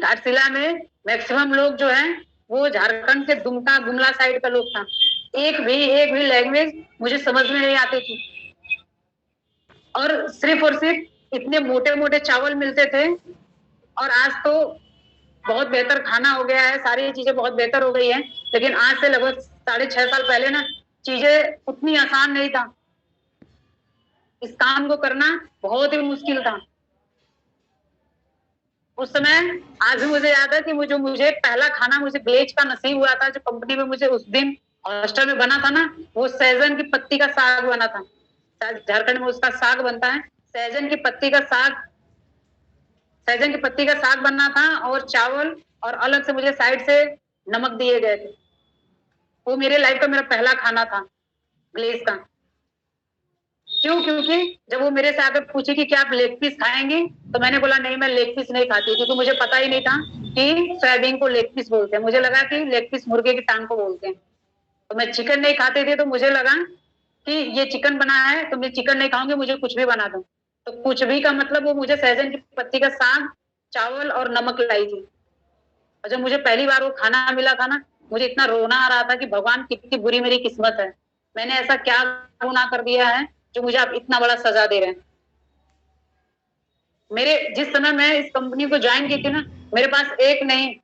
घाटशिला में मैक्सिमम लोग जो हैं वो झारखंड के दुमका गुमला साइड का लोग था। एक भी लैंग्वेज मुझे समझ में नहीं आती थी और सिर्फ इतने मोटे मोटे चावल मिलते थे। और आज तो बहुत बेहतर खाना हो गया है, सारी चीजें बहुत बेहतर हो गई है, लेकिन आज से लगभग 6.5 साल पहले ना चीजें उतनी आसान नहीं था। इस काम को करना बहुत ही मुश्किल था उस समय। आज भी मुझे याद है कि मुझे पहला खाना मुझे ग्लेज का नसीब हुआ था जो कंपनी में मुझे उस दिन हॉस्टल में बना था ना, वो सहजन की पत्ती का साग बना था। झारखंड में उसका साग बनता है, सहजन की पत्ती का साग, सहजन की पत्ती का साग बनना था और चावल, और अलग से मुझे साइड से नमक दिए गए थे। वो मेरे लाइफ का मेरा पहला खाना था ग्लेज का। क्यों? क्योंकि जब वो मेरे से आकर पूछी कि क्या आप लेग पीस खाएंगी, तो मैंने बोला नहीं, मैं लेग पीस नहीं खाती, क्योंकि मुझे पता ही नहीं था कि सोयाबीन को लेग पीस बोलते हैं। मुझे लगा कि लेग पीस मुर्गे की टांग को बोलते हैं। तो मैं चिकन नहीं खाती थी, तो मुझे लगा कि ये चिकन बना है तो मैं चिकन नहीं खाऊंगी, मुझे कुछ भी बना दो। तो कुछ भी का मतलब वो मुझे सहजन की पत्ती का साग, चावल और नमक लाई थी। और जब मुझे पहली बार वो खाना मिला था ना, मुझे इतना रोना आ रहा था कि भगवान कितनी बुरी मेरी किस्मत है, मैंने ऐसा क्या गुनाह कर दिया है जो मुझे आप इतना बड़ा सजा दे रहे हैं। मेरे जिस समय मैं इस कंपनी को ज्वाइन की थी ना, मेरे पास एक नहीं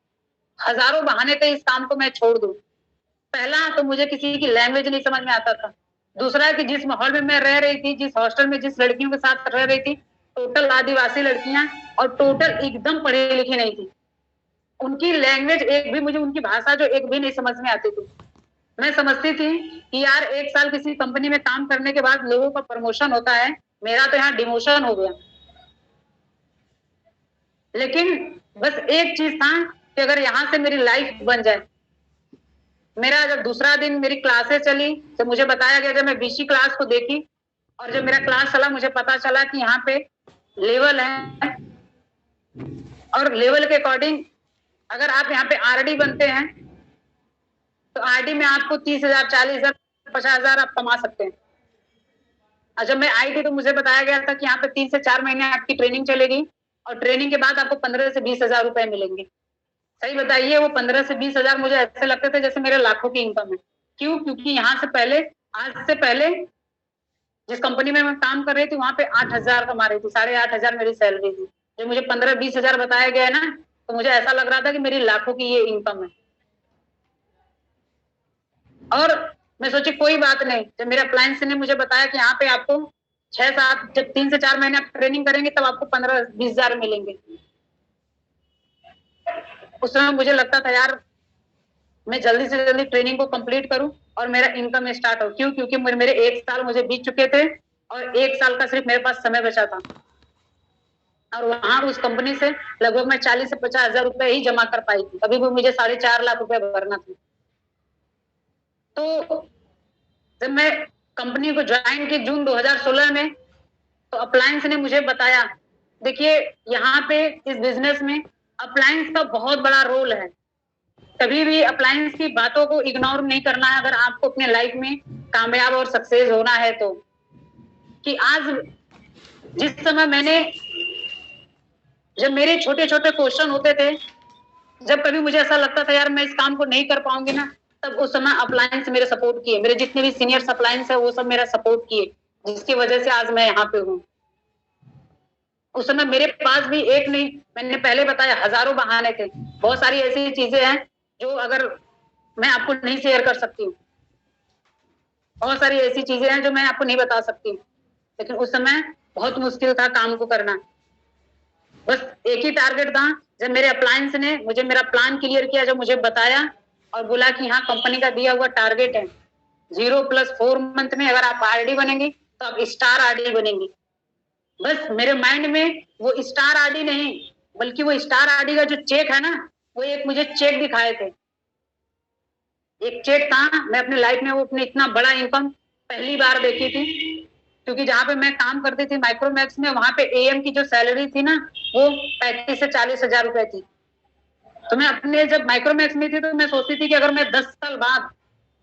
हजारों बहाने थे इस काम को मैं छोड़ दूं। पहला तो मुझे किसी की लैंग्वेज नहीं समझ में आता था। दूसरा कि जिस माहौल में मैं रह रही थी, जिस हॉस्टल में जिस लड़कियों के साथ रह रही थी, टोटल आदिवासी लड़कियां और टोटल एकदम पढ़ी लिखी नहीं थी। उनकी लैंग्वेज एक भी, मुझे उनकी भाषा जो एक भी नहीं समझ में आती थी। मैं समझती थी कि यार 1 साल किसी कंपनी में काम करने के बाद लोगों का प्रमोशन होता है, मेरा तो यहाँ डिमोशन हो गया। लेकिन बस एक चीज था कि अगर यहाँ से मेरी लाइफ बन जाए। मेरा जब दूसरा दिन मेरी क्लासेस चली तो मुझे बताया गया, जब मैं बीसी क्लास को देखी और जब मेरा क्लास चला, मुझे पता चला कि यहाँ पे लेवल है और लेवल के अकॉर्डिंग अगर आप यहाँ पे आरडी बनते हैं तो आरडी में आपको 30,000, 40,000, 50,000 आप कमा सकते हैं। और जब मैं आई थी तो मुझे बताया गया था कि यहाँ पे 3 से 4 महीने आपकी ट्रेनिंग चलेगी और ट्रेनिंग के बाद आपको 15 से 20,000 रुपए मिलेंगे। सही बताइए, वो 15 से 20,000 मुझे ऐसे लगते थे जैसे मेरे लाखों की इनकम है। क्यों? क्योंकि यहाँ से पहले, आज से पहले जिस कंपनी में मैं काम कर रही थी वहां पे 8,000 कमा रही थी, 8,500 मेरी सैलरी थी। जो मुझे 15-20,000 बताया गया है ना, तो मुझे ऐसा लग रहा था कि मेरी लाखों की ये इनकम है। और मैं सोची कोई बात नहीं, जब मेरे अप्लायंस ने मुझे बताया कि यहाँ पे आपको 6-7, जब 3 से 4 महीने आप ट्रेनिंग करेंगे तब आपको 15-20,000 मिलेंगे। उस समय मुझे लगता था यार मैं जल्दी से जल्दी ट्रेनिंग को कंप्लीट करूं और मेरा इनकम स्टार्ट हो। क्यों? क्योंकि मेरे 1 साल मुझे बीत चुके थे और 1 साल का सिर्फ मेरे पास समय बचा था और वहां उस कंपनी से लगभग मैं 40 से 50,000 रुपए ही जमा कर पाई थी। अभी भी मुझे 4.5 लाख रुपए भरना था। तो जब मैं कंपनी को ज्वाइन की जून 2016 में, तो अप्लायंस ने मुझे बताया, देखिए यहाँ पे इस बिजनेस में अप्लायंस का बहुत बड़ा रोल है। कभी भी अप्लायंस की बातों को इग्नोर नहीं करना है अगर आपको अपने लाइफ में कामयाब और सक्सेस होना है। तो कि आज जिस समय मैंने जब मेरे छोटे छोटे क्वेश्चन होते थे, जब कभी मुझे ऐसा लगता था यार मैं इस काम को नहीं कर पाऊंगी ना, तब उस समय अप्लायंस मेरे सपोर्ट किए, मेरे जितने भी सीनियर अप्लायंस है वो सब मेरा सपोर्ट किए, जिसकी वजह से आज मैं यहाँ पे हूँ। उस समय मेरे पास भी एक नहीं, मैंने पहले बताया, हजारों बहाने थे। बहुत सारी ऐसी चीजें हैं जो अगर मैं आपको नहीं शेयर कर सकती हूँ, बहुत सारी ऐसी चीजें हैं जो मैं आपको नहीं बता सकती, लेकिन उस समय बहुत मुश्किल था काम को करना। बस एक ही टारगेट था, जब मेरे अप्लायंस ने मुझे मेरा प्लान क्लियर किया, जब मुझे बताया और बोला कि हाँ कंपनी का दिया हुआ टारगेट है 0+4 मंथ में अगर आप आरडी बनेंगे तो आप स्टार आरडी बनेंगे। बस मेरे माइंड में वो स्टार आरडी नहीं, बल्कि वो स्टार आरडी का जो चेक है ना, वो एक मुझे चेक दिखाए थे, एक चेक था। मैं अपने लाइफ में वो अपने इतना बड़ा इनकम पहली बार देखी थी, क्योंकि जहाँ पे मैं काम करती थी माइक्रोमैक्स में, वहां पे एएम की जो सैलरी थी ना वो 35 से 40 हजार रुपए थी। तो मैं अपने जब माइक्रोमैक्स में थी तो मैं सोचती थी कि अगर मैं 10 साल बाद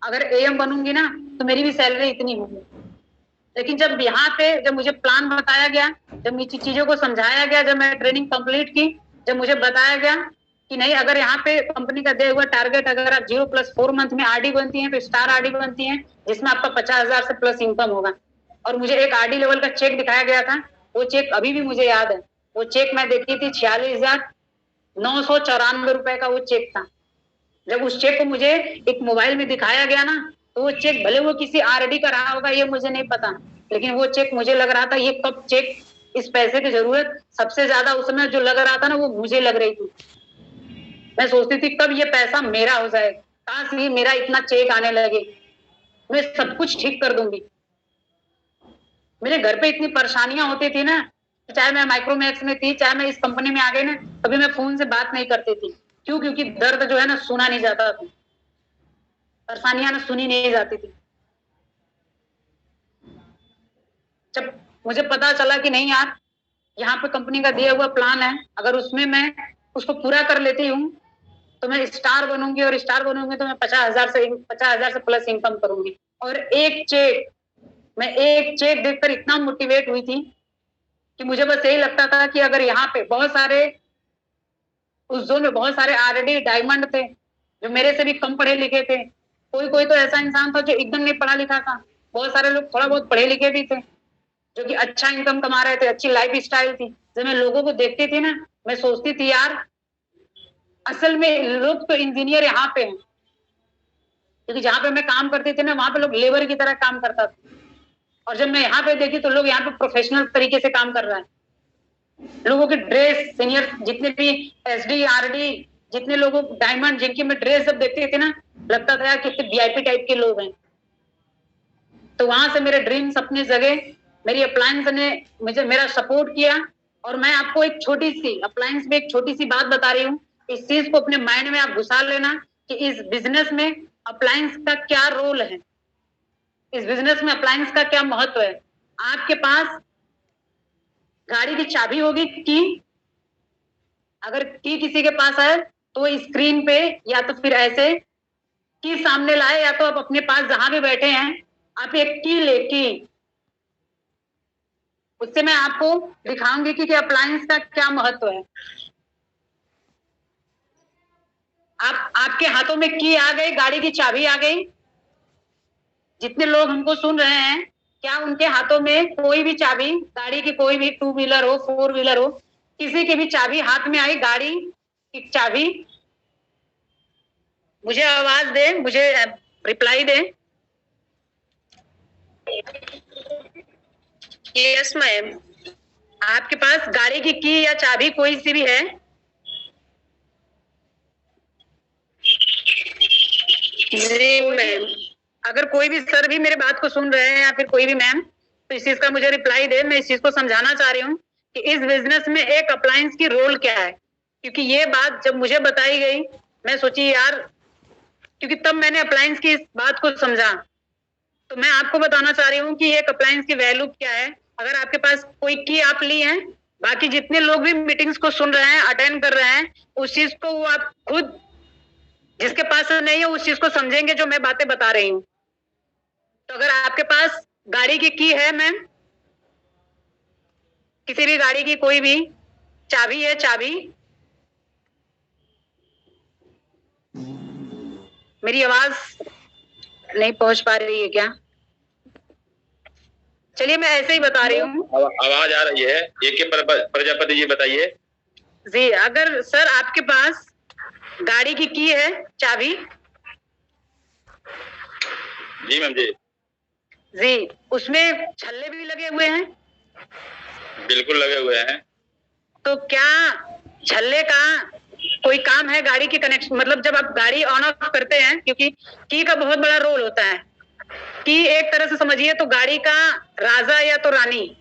अगर एएम बनूंगी ना तो मेरी भी सैलरी इतनी होगी। लेकिन जब यहाँ पे जब मुझे प्लान बताया गया, जब मुझे चीजों को समझाया गया, जब मैं ट्रेनिंग कंप्लीट की, जब मुझे बताया गया कि नहीं अगर यहाँ पे कंपनी का दिया हुआ टारगेट अगर आप 0+4 मंथ में आरडी बनती हैं तो स्टार आरडी बनती हैं, जिसमें आपका 50,000 से प्लस इनकम होगा। और मुझे एक आरडी लेवल का चेक दिखाया गया था, वो चेक अभी भी मुझे याद है। वो चेक मैं देखी थी 46,994 रुपए का वो चेक था। जब उस चेक को मुझे एक मोबाइल में दिखाया गया ना, तो वो चेक भले वो किसी आरडी का रहा होगा ये मुझे नहीं पता, लेकिन वो चेक मुझे लग रहा था ये कब चेक, इस पैसे की जरूरत सबसे ज्यादा उसमें जो लग रहा था ना वो मुझे लग रही थी। मैं सोचती थी कब ये पैसा मेरा हो जाए, काश ये मेरा इतना चेक आने लगे, मैं सब कुछ ठीक कर दूंगी। मेरे घर पे इतनी परेशानियां होती थी ना, चाहे मैं माइक्रोमैक्स में थी, चाहे मैं इस कंपनी में आ गई ना, कभी मैं फोन से बात नहीं करती थी। क्यों? क्योंकि दर्द जो है ना सुना नहीं जाता था, परेशानियां ना सुनी नहीं जाती थी। जब मुझे पता चला कि नहीं यार यहाँ पे कंपनी का दिया हुआ प्लान है, अगर उसमें मैं उसको पूरा कर लेती हूँ तो मैं स्टार बनूंगी, और स्टार बनूंगी तो मैं 50,000 से प्लस इनकम करूंगी। और मैं एक चेक देखकर इतना मोटिवेट हुई थी कि मुझे बस यही लगता था कि अगर यहाँ पे बहुत सारे उस जोन में बहुत सारे आरडी डायमंड थे जो मेरे से भी कम पढ़े लिखे थे, कोई कोई तो ऐसा इंसान था जो एकदम नहीं पढ़ा लिखा था, बहुत सारे लोग थोड़ा बहुत पढ़े लिखे भी थे जो कि अच्छा इनकम कमा रहे थे, अच्छी लाइफ स्टाइल थी। जब मैं लोगों को देखती थी ना, मैं सोचती थी यार असल में लोग तो इंजीनियर यहाँ पे हैं, क्योंकि जहाँ पे मैं काम करती थी ना वहां पे लोग लेबर की तरह काम करता था, और जब मैं यहाँ पे देखी तो लोग यहाँ पे प्रोफेशनल तरीके से काम कर रहा है। लोगों की ड्रेस, सीनियर जितने भी एसडी आरडी जितने लोगों डायमंड जिनकी मैं ड्रेस जब देखती थी ना, लगता था यार कितने वीआईपी टाइप के लोग हैं। तो वहां से मेरे ड्रीम्स अपने जगह, मेरी अप्लायंस ने मुझे मेरा सपोर्ट किया। और मैं आपको एक छोटी सी अप्लायंस में एक छोटी सी बात बता रही हूँ, इस चीज को अपने माइंड में आप घुसा लेना कि इस बिजनेस में अप्लायंस का क्या रोल है, इस बिजनेस में अप्लायंस का क्या महत्व है। आपके पास गाड़ी की चाबी होगी की, अगर की किसी के पास है तो स्क्रीन पे या तो फिर ऐसे की सामने लाए, या तो आप अपने पास जहां भी बैठे हैं आप एक की लेके, उससे मैं आपको दिखाऊंगी कि अप्लायंस का क्या महत्व है। आपके हाथों में की आ गई, गाड़ी की चाबी आ गई। जितने लोग हमको सुन रहे हैं, क्या उनके हाथों में कोई भी चाबी, गाड़ी की कोई भी 2 व्हीलर हो 4 व्हीलर हो, किसी की भी चाबी हाथ में आई, गाड़ी की चाबी? मुझे आवाज दे, मुझे रिप्लाई दे। Yes ma'am. आपके पास गाड़ी की या चाबी कोई सी भी है? जी मैम। अगर कोई भी सर भी मेरे बात को सुन रहे हैं या फिर कोई भी मैम, तो इस चीज का मुझे रिप्लाई दे। मैं इस चीज को समझाना चाह रही हूँ कि इस बिजनेस में एक अप्लायंस की रोल क्या है, क्योंकि ये बात जब मुझे बताई गई मैं सोची यार, क्योंकि तब मैंने अप्लायंस की इस बात को समझा। तो मैं आपको बताना चाह रही हूँ कि एक अप्लायंस की वैल्यू क्या है। अगर आपके पास कोई की आप ली है, बाकी जितने लोग भी मीटिंग्स को सुन रहे हैं, अटेंड कर रहे हैं, उस चीज को वो आप खुद जिसके पास नहीं है उस चीज को समझेंगे जो मैं बातें बता रही हूँ। तो अगर आपके पास गाड़ी की है मैम, किसी भी गाड़ी की कोई भी, चाबी है, चाबी। मेरी आवाज नहीं पहुंच पा रही है क्या? चलिए मैं ऐसे ही बता रही हूँ। आवाज आ रही है। एक प्रजापति जी बताइए। जी, अगर सर आपके पास गाड़ी की है, चाबी। जी मैम जी। जी, उसमें छल्ले भी लगे हुए हैं? बिल्कुल लगे हुए हैं। तो क्या छल्ले का कोई काम है गाड़ी की कनेक्शन, मतलब जब आप गाड़ी ऑन ऑफ करते हैं, क्योंकि की का बहुत बड़ा रोल होता है। की एक तरह से समझिए तो गाड़ी का राजा या तो रानी,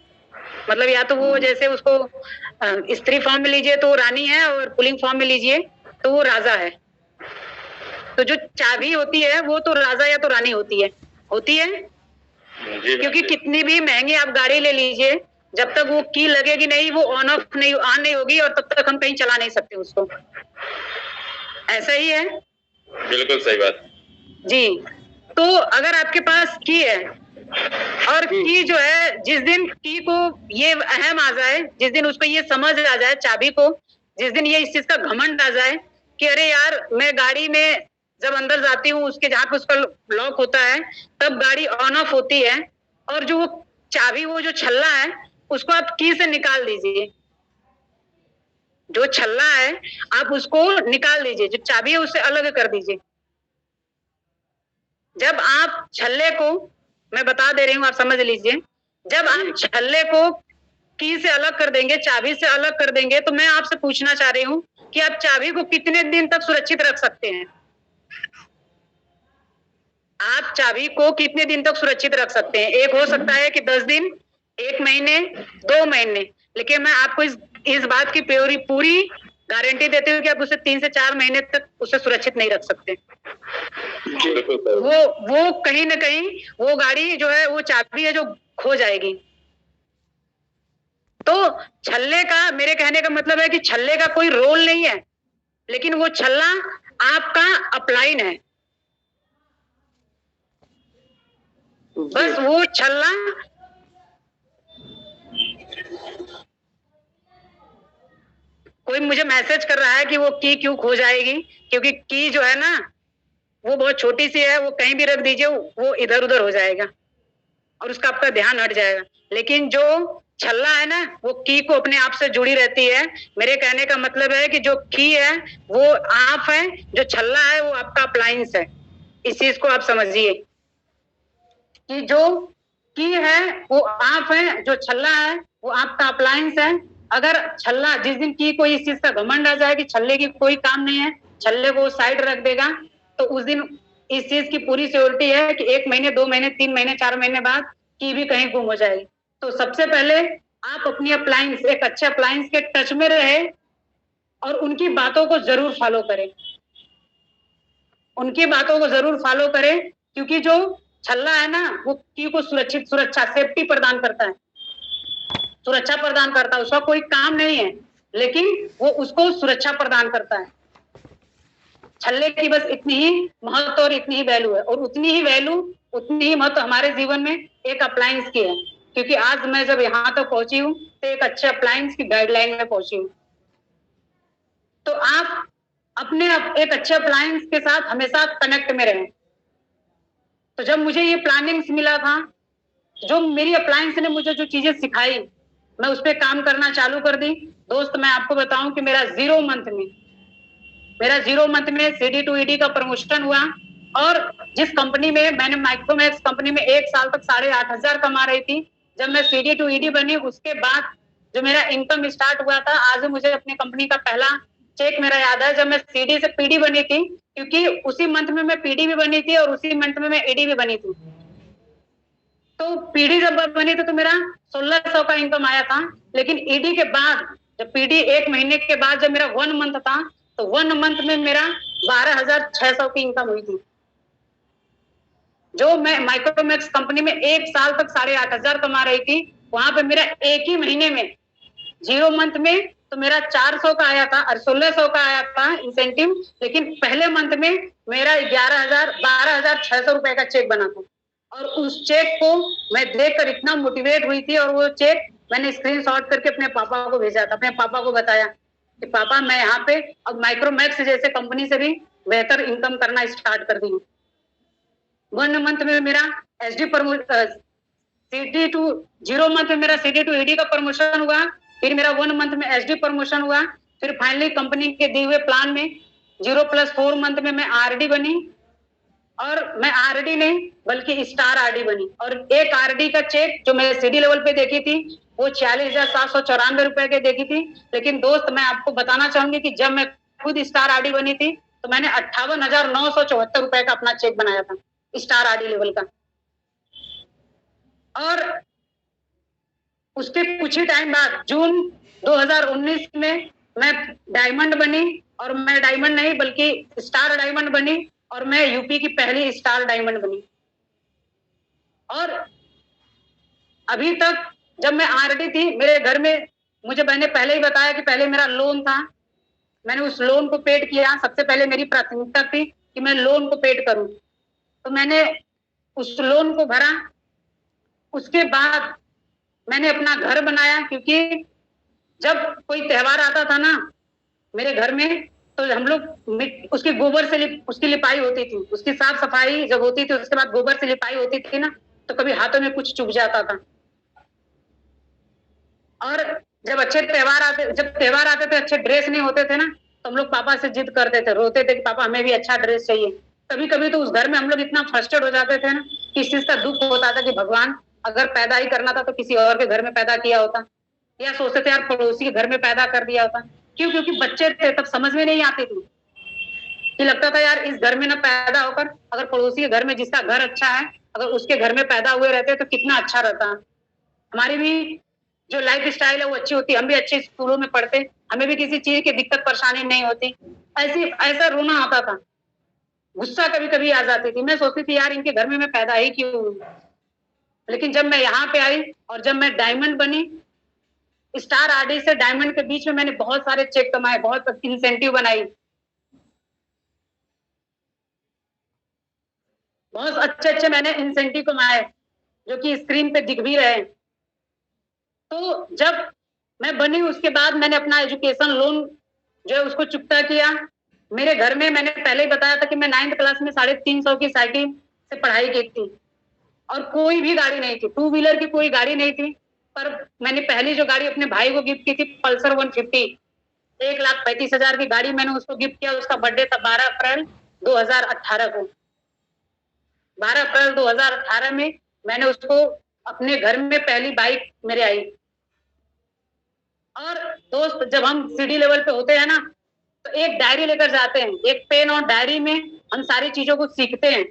मतलब या तो वो जैसे उसको स्त्री फॉर्म में लीजिए तो रानी है, और पुल्लिंग फॉर्म में लीजिए तो वो राजा है। तो जो चाबी होती है वो तो राजा या तो रानी होती है, क्योंकि कितनी भी महंगी आप गाड़ी ले लीजिए, जब तक वो की लगेगी नहीं वो ऑन नहीं होगी, और तब तक हम कहीं चला नहीं सकते उसको। ऐसा ही है। बिल्कुल सही बात जी। तो अगर आपके पास की है, और की जो है, जिस दिन की को ये अहम आ जाए, जिस दिन उसको ये समझ आ जाए, चाबी को जिस दिन ये इस चीज का घमंड आ जाए कि अरे यार मैं गाड़ी में जब अंदर जाती हूँ उसके जहाँ पे उसका लॉक होता है तब गाड़ी ऑन ऑफ होती है, और जो वो चाबी, वो जो छल्ला है उसको आप की से निकाल दीजिए। जो छल्ला है आप उसको निकाल दीजिए, जो चाबी है उससे अलग कर दीजिए। जब आप छल्ले को, मैं बता दे रही हूँ आप समझ लीजिए, जब आप छल्ले को की से अलग कर देंगे, चाबी से अलग कर देंगे, तो मैं आपसे पूछना चाह रही हूँ कि आप चाबी को कितने दिन तक सुरक्षित रख सकते हैं? आप चाबी को कितने दिन तक सुरक्षित रख सकते हैं? एक हो सकता है कि 10 दिन, 1 महीने, 2 महीने, लेकिन मैं आपको इस बात की पूरी गारंटी देती हूँ कि आप उसे 3 से 4 महीने तक उसे सुरक्षित नहीं रख सकते। वो कहीं ना कहीं वो गाड़ी जो है, वो चाबी है जो खो जाएगी। तो छल्ले का, मेरे कहने का मतलब है कि छल्ले का कोई रोल नहीं है, लेकिन वो छल्ला आपका अपलाइन है। बस वो छल्ला कोई मुझे मैसेज कर रहा है कि वो की क्यों खो जाएगी, क्योंकि की जो है ना वो बहुत छोटी सी है, वो कहीं भी रख दीजिए वो इधर उधर हो जाएगा और उसका आपका ध्यान हट जाएगा। लेकिन जो छल्ला है ना वो की को अपने आप से जुड़ी रहती है। मेरे कहने का मतलब है कि जो की है वो आप है, जो छल्ला है वो आपका अप्लायंस है। इस चीज को आप समझिए कि जो की है वो आप है, जो छल्ला है वो आपका अप्लायंस है। अगर छल्ला, जिस दिन की कोई इस चीज का घमंड आ जाए कि छल्ले की कोई काम नहीं है, छल्ले को साइड रख देगा, तो उस दिन इस चीज की पूरी श्योरिटी है कि 1 महीने, 2 महीने, 3 महीने, 4 महीने बाद की भी कहीं गुम हो जाएगी। तो सबसे पहले आप अपनी अप्लायंस, एक अच्छे अप्लायंस के टच में रहे और उनकी बातों को जरूर फॉलो करें, उनकी बातों को जरूर फॉलो करें, क्योंकि जो छल्ला है ना वो की को सुरक्षा, सेफ्टी प्रदान करता है, सुरक्षा प्रदान करता है। उसका कोई काम नहीं है, लेकिन वो उसको सुरक्षा प्रदान करता है। छल्ले की बस इतनी ही महत्व और इतनी ही वैल्यू है, और उतनी ही वैल्यू, उतनी ही महत्व हमारे जीवन में एक अप्लायंस की है। क्योंकि आज मैं जब यहाँ तक पहुंची हूँ तो एक अच्छे अप्लायंस की गाइडलाइन में पहुंची हूँ। तो आप अपने एक अच्छे अप्लायंस के साथ हमेशा कनेक्ट में रहें। तो जब मुझे ये प्लानिंग्स मिला था, जो मेरी अप्लायंस ने मुझे जो चीजें सिखाई, मैं उस पर काम करना चालू कर दी। दोस्त मैं आपको बताऊं कि मेरा 0 मंथ में CD to ED का प्रमोशन हुआ, और जिस कंपनी में मैंने, माइक्रोमैक्स कंपनी में 1 साल तक 8,500 कमा रही थी, जब मैं CD to ED बनी उसके बाद जो मेरा इनकम स्टार्ट हुआ था, आज मुझे अपनी कंपनी का पहला चेक मेरा याद है, जब मैं CD से PD बनी थी, क्योंकि उसी मंथ में मैं PD भी बनी थी और उसी मंथ में मैं ED भी बनी थी। तो PD जब बनी थी तो मेरा 1,600 का इनकम आया था, लेकिन ED के बाद, जब PD 1 महीने के बाद जब मेरा 1 मंथ था, तो 1 मंथ में मेरा 12,600 की इनकम हुई थी। जो मैं माइक्रोमैक्स कंपनी में 1 साल तक 8,500 कमा रही थी, वहां पे मेरा एक ही महीने में 0 मंथ में तो मेरा 400 का आया था और 1,600 का आया था इंसेंटिव, लेकिन पहले मंथ में मेरा 12,600 रुपए का चेक बना था। और उस चेक को मैं देखकर इतना मोटिवेट हुई थी, और वो चेक मैंने स्क्रीनशॉट करके अपने पापा को भेजा था, अपने पापा को बताया कि पापा मैं यहाँ पे अब माइक्रोमैक्स जैसे कंपनी से भी बेहतर इनकम करना स्टार्ट कर दी हूँ। 1 मंथ में मेरा एसडी CD टू 0 मंथ में मेरा CD टू ED का प्रमोशन हुआ, फिर मेरा 1 मंथ में SD प्रमोशन हुआ, फिर फाइनली कंपनी के दिए हुए प्लान में 0+4 मंथ में मैं RD बनी, और मैं RD नहीं बल्कि स्टार RD बनी। और एक RD का चेक जो मैं CD लेवल पे देखी थी वो 46,794 रुपए के देखी थी। लेकिन दोस्त मैं आपको बताना चाहूंगी कि जब मैं खुद स्टार RD बनी थी तो मैंने 58,974 रुपए का अपना चेक बनाया था स्टार RD लेवल का। और उसके कुछ ही टाइम बाद जून 2019 में मैं डायमंड बनी, और मैं डायमंड नहीं बल्कि स्टार डायमंड बनी, और मैं यूपी की पहली स्टार डायमंड बनी। और अभी तक जब मैं RD थी मेरे घर में, मुझे मैंने पहले ही बताया कि पहले मेरा लोन था, मैंने उस लोन को पेड किया। सबसे पहले मेरी प्राथमिकता थी कि मैं लोन को पेड करूं, तो मैंने उस लोन को भरा। उसके बाद मैंने अपना घर बनाया, क्योंकि जब कोई त्योहार आता था ना मेरे घर में तो हम लोग उसकी गोबर से उसकी लिपाई होती थी, उसकी साफ सफाई जब होती थी उसके बाद गोबर से लिपाई होती थी ना, तो कभी हाथों में कुछ चुभ जाता था। और जब त्योहार आते थे, अच्छे ड्रेस नहीं होते थे ना, तो हम लोग पापा से जिद करते थे, रोते थे कि पापा हमें भी अच्छा ड्रेस चाहिए। कभी कभी तो उस घर में हम लोग इतना फ्रस्ट्रेट हो जाते थे ना कि इस चीज का दुख होता था कि भगवान अगर पैदा ही करना था तो किसी और के घर में पैदा किया होता, या सोचते थे यार पड़ोसी के घर में पैदा कर दिया होता। क्यों? क्योंकि बच्चे थे तब, समझ में नहीं आती थी, कि लगता था यार इस घर में ना पैदा होकर अगर पड़ोसी के घर में जिसका घर अच्छा है अगर उसके घर में पैदा हुए रहते तो कितना अच्छा रहता। हमारी भी जो लाइफ स्टाइल है वो अच्छी होती, हम भी अच्छे स्कूलों में पढ़ते, हमें भी किसी चीज की दिक्कत परेशानी नहीं होती। ऐसा रोना आता था, गुस्सा कभी कभी आ जाती थी, मैं सोचती थी यार इनके घर में मैं पैदा ही क्यों हुई। लेकिन जब मैं यहाँ पे आई और जब मैं डायमंड बनी, स्टार RD से डायमंड के बीच में मैंने बहुत सारे चेक कमाए, बहुत इंसेंटिव बनाई, बहुत अच्छे अच्छे मैंने इंसेंटिव कमाए जो कि स्क्रीन पे दिख भी रहे। तो जब मैं बनी उसके बाद मैंने अपना एजुकेशन लोन जो है उसको चुकता किया। मेरे घर में मैंने पहले ही बताया था कि मैं 9th क्लास में 350 की साइकिल से पढ़ाई की थी, और कोई भी गाड़ी नहीं थी, 2 व्हीलर की कोई गाड़ी नहीं थी। पर मैंने पहली जो गाड़ी अपने भाई को गिफ्ट की थी पल्सर 150, 1,35,000 की गाड़ी मैंने उसको गिफ्ट किया। उसका बर्थडे था 12 अप्रैल 2018 को। 12 अप्रैल 2018 में मैंने उसको अपने घर में पहली बाइक मेरे आई। और दोस्त जब हम CD लेवल पे होते हैं ना तो एक डायरी लेकर जाते हैं, एक पेन और डायरी में हम सारी चीजों को सीखते हैं।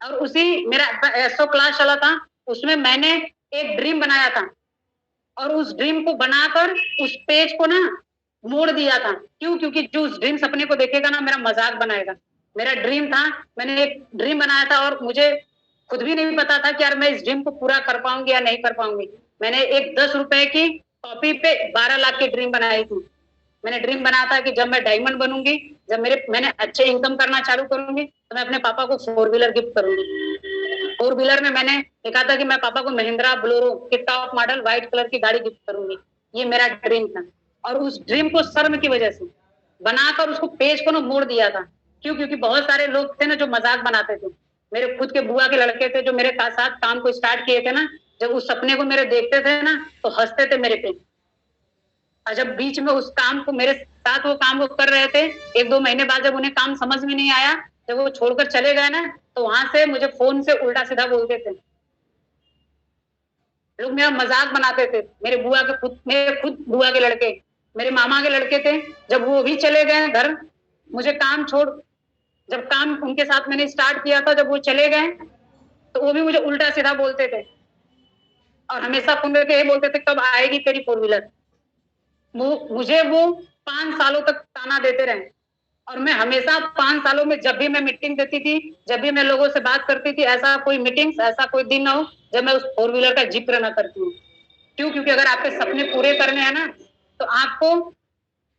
और उसी मेरा SO क्लास चला था, उसमें मैंने एक ड्रीम बनाया था, और उस ड्रीम को बनाकर उस पेज को ना मोड़ दिया था। क्यों? क्योंकि जो उस ड्रीम सपने को देखेगा ना मेरा मजाक बनाएगा। मेरा ड्रीम था, मैंने एक ड्रीम बनाया था और मुझे खुद भी नहीं पता था कि यार मैं इस ड्रीम को पूरा कर पाऊंगी या नहीं कर पाऊंगी। मैंने एक 10 रुपए की कॉपी पे 12 लाख की ड्रीम बनाई थी। मैंने ड्रीम बनाया था कि जब मैं डायमंड बनूंगी, जब मैंने अच्छे इनकम करना चालू करूंगी तो मैं अपने पापा को 4 व्हीलर गिफ्ट करूंगी। 4 व्हीलर में मैंने लिखा था कि मैं पापा को महिंद्रा बोलेरो की टॉप मॉडल व्हाइट कलर की गाड़ी गिफ्ट करूंगी। ये मेरा ड्रीम था, और उस ड्रीम को शर्म की वजह से बनाकर उसको पेज को ना मोड़ दिया था। क्यों? क्योंकि बहुत सारे लोग थे ना जो मजाक बनाते थे। मेरे खुद के बुआ के लड़के थे जो मेरे साथ काम को स्टार्ट किए थे ना, जब उस सपने को मेरे देखते थे ना तो हंसते थे मेरे पे। और जब बीच में उस काम को मेरे साथ वो काम वो कर रहे थे, 1-2 महीने बाद जब उन्हें काम समझ में नहीं आया, जब वो छोड़कर चले गए ना, तो वहां से मुझे फोन से उल्टा सीधा बोलते थे लोग, मेरा मजाक बनाते थे। मेरे खुद बुआ के लड़के, मेरे मामा के लड़के थे, जब वो भी चले गए घर, मुझे काम छोड़, जब काम उनके साथ मैंने स्टार्ट किया था, जब वो चले गए तो वो भी मुझे उल्टा सीधा बोलते थे, और हमेशा फोन करके ये बोलते थे कब आएगी तेरी 4 व्हीलर। मुझे वो 5 सालों तक ताना देते रहे, और मैं हमेशा 5 सालों में जब भी मैं मीटिंग देती थी, जब भी मैं लोगों से बात करती थी, ऐसा कोई मीटिंग, ऐसा कोई दिन ना हो जब मैं उस 4 व्हीलर का जिक्र ना करती हूँ। क्यों? क्योंकि अगर आपके सपने पूरे करने हैं ना तो आपको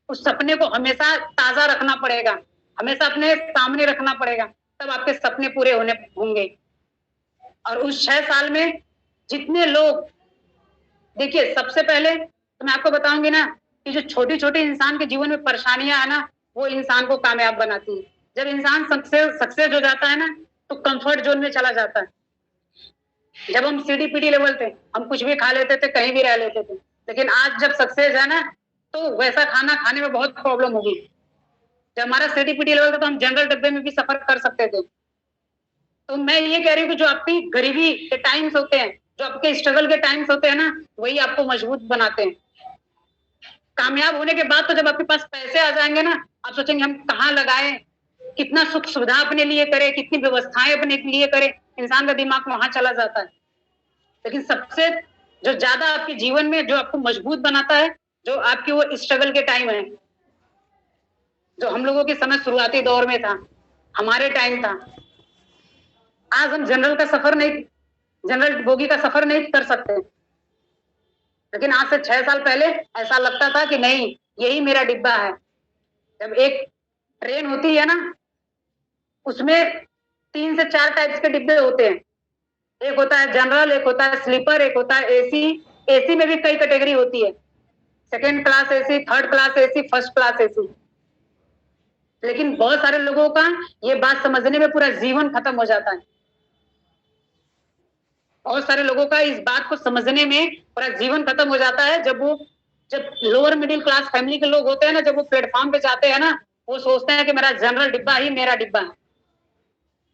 उस सपने को हमेशा ताजा रखना पड़ेगा, हमेशा अपने सामने रखना पड़ेगा, तब आपके सपने पूरे होंगे। और उस 6 साल में जितने लोग देखिए, सबसे पहले तो मैं आपको बताऊंगी ना कि जो छोटी छोटी इंसान के जीवन में परेशानियां है ना, वो इंसान को कामयाब बनाती है। जब इंसान सक्सेस हो जाता है ना, तो कंफर्ट जोन में चला जाता है। जब हम सीढ़ी पीढ़ी लेवल थे, हम कुछ भी खा लेते थे, कहीं भी रह लेते थे, लेकिन आज जब सक्सेस है ना, तो वैसा खाना खाने में बहुत प्रॉब्लम होगी। जब हमारा सीढ़ी पीढ़ी लेवल था तो हम जनरल डब्बे में भी सफर कर सकते थे। तो मैं ये कह रही हूँ कि जो आपकी गरीबी के टाइम्स होते हैं, जो आपके स्ट्रगल के टाइम्स होते हैं ना, वही आपको मजबूत बनाते हैं। कामयाब होने के बाद तो जब आपके पास पैसे आ जाएंगे ना, आप सोचेंगे हम कहाँ लगाएं, कितना सुख सुविधा अपने लिए करें, कितनी व्यवस्थाएं अपने लिए करें, इंसान का दिमाग वहां चला जाता है। लेकिन सबसे जो ज्यादा आपके जीवन में जो आपको मजबूत बनाता है, जो आपकी वो स्ट्रगल के टाइम है, जो हम लोगों के समय शुरुआती दौर में था, हमारे टाइम था। आज हम जनरल बोगी का सफर नहीं कर सकते, लेकिन आज से 6 साल पहले ऐसा लगता था कि नहीं, यही मेरा डिब्बा है। जब एक ट्रेन होती है ना, उसमें 3 से 4 टाइप्स के डिब्बे होते हैं। एक होता है जनरल, एक होता है स्लीपर, एक होता है एसी। एसी में भी कई कैटेगरी होती है, second class AC, third class AC, first class AC. लेकिन बहुत सारे लोगों का ये बात समझने में पूरा जीवन खत्म हो जाता है। बहुत सारे लोगों का इस बात को समझने में पूरा जीवन खत्म हो जाता है जब लोअर मिडिल क्लास फैमिली के लोग होते हैं ना, जब वो प्लेटफॉर्म पे जाते हैं ना, वो सोचते हैं कि मेरा जनरल डिब्बा ही मेरा डिब्बा है।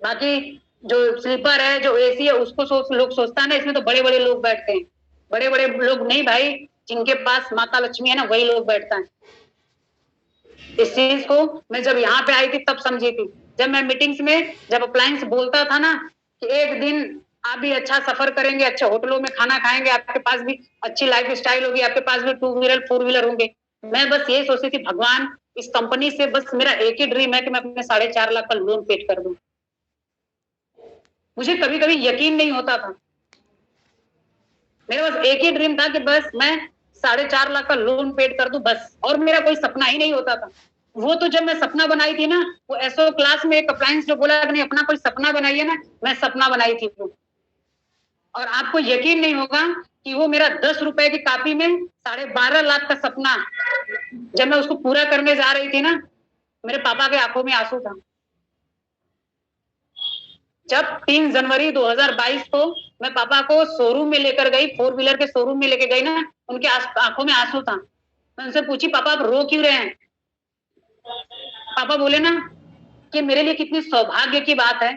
बाकी जो स्लीपर है, जो एसी है, उसको लोग सोचता है ना, इसमें तो बड़े बड़े लोग बैठते हैं। बड़े बड़े लोग नहीं भाई, जिनके पास माता लक्ष्मी है ना, वही लोग बैठता है। इस चीज को मैं जब यहाँ पे आई थी तब समझी थी। जब मैं मीटिंग्स में जब अप्लायंस बोलता था ना कि एक दिन आप भी अच्छा सफर करेंगे, अच्छे होटलों में खाना खाएंगे, आपके पास भी अच्छी लाइफ स्टाइल होगी, आपके पास भी 2 व्हीलर 4 व्हीलर होंगे, मैं बस ये सोचती थी, भगवान इस कंपनी से बस मेरा एक ही ड्रीम है कि मैं अपने 4.5 लाख का लोन पेड कर दूं। मुझे कभी कभी यकीन नहीं होता था। मेरा बस एक ही ड्रीम था कि बस मैं 4.5 लाख का लोन पेड कर दूं बस, और मेरा कोई सपना ही नहीं होता था। वो तो जब मैं सपना बनाई थी ना, वो एसओ क्लास में एक अप्लायंस जो बोला कि नहीं अपना कोई सपना बनाइए ना, मैं सपना बनाई थी वो। और आपको यकीन नहीं होगा कि वो मेरा 10 रुपए की कॉपी में 12.5 लाख का सपना, जब मैं उसको पूरा करने जा रही थी ना, मेरे पापा के आंखों में आंसू था। जब 3 जनवरी 2022 को मैं पापा को शोरूम में लेकर गई, 4 व्हीलर के शोरूम में लेकर गई ना, उनके आंखों में आंसू था। मैं उनसे पूछी, पापा आप रो क्यों रहे हैं? पापा बोले ना कि मेरे लिए कितनी सौभाग्य की बात है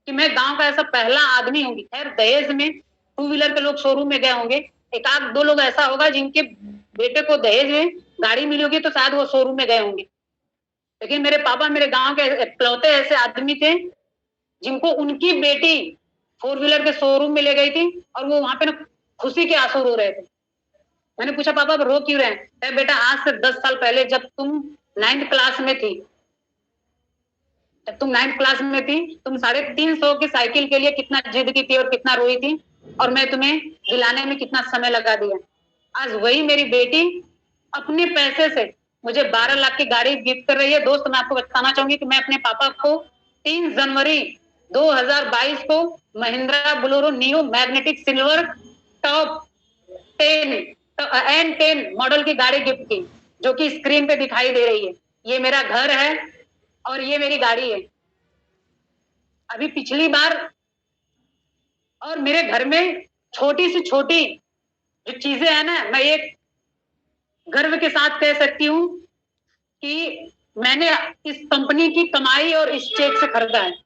कि मैं गांव का ऐसा पहला आदमी हूँ। खैर दहेज में 2 व्हीलर के लोग शोरूम में गए होंगे, एक आध दो लोग ऐसा होगा जिनके बेटे को दहेज में गाड़ी मिली होगी, तो शायद वो शोरूम में गए होंगे। लेकिन मेरे पापा मेरे गांव के इकलौते ऐसे आदमी थे जिनको उनकी बेटी 4 व्हीलर के शोरूम में ले गई थी, और वो वहां पे ना खुशी के आंसू रो रहे थे। मैंने पूछा, पापा रो क्यों रहे हैं? बेटा आज से 10 साल पहले जब तुम 9th क्लास में थी, जब तुम 9th क्लास में थी, तुम 350 की साइकिल के लिए कितना जिद की थी और कितना रोई थी, और मैं तुम्हें दिलाने में कितना समय लगा दिया। आज वही मेरी बेटी अपने पैसे से मुझे 12 लाख की गाड़ी गिफ्ट कर रही है। दोस्त मैं आपको बताना चाहूंगी कि मैं अपने पापा को 3 जनवरी 2022 को Mahindra Bolero neo magnetic silver top 10 N10 model की गाड़ी गिफ्ट की, जो कि स्क्रीन पे दिखाई दे रही है। ये मेरा घर है और ये मेरी गाड़ी है। अभी पिछली बार, और मेरे घर में छोटी से छोटी जो चीजें हैं ना, मैं एक गर्व के साथ कह सकती हूँ कि मैंने इस कंपनी की कमाई और इस चेक से खरीदा है।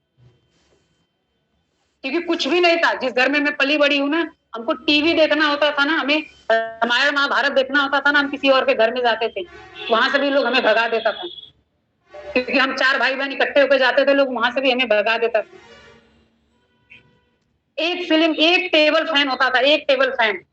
क्योंकि कुछ भी नहीं था। जिस घर में मैं पली बड़ी हूँ ना, हमको टीवी देखना होता था ना, हमें रामायण महाभारत देखना होता था ना, हम किसी और के घर में जाते थे, वहां से भी लोग हमें भगा देता था, क्योंकि हम 4 भाई बहन इकट्ठे होकर जाते थे, लोग वहां से भी हमें भगा देता था। एक टेबल फैन होता था, एक टेबल फैन,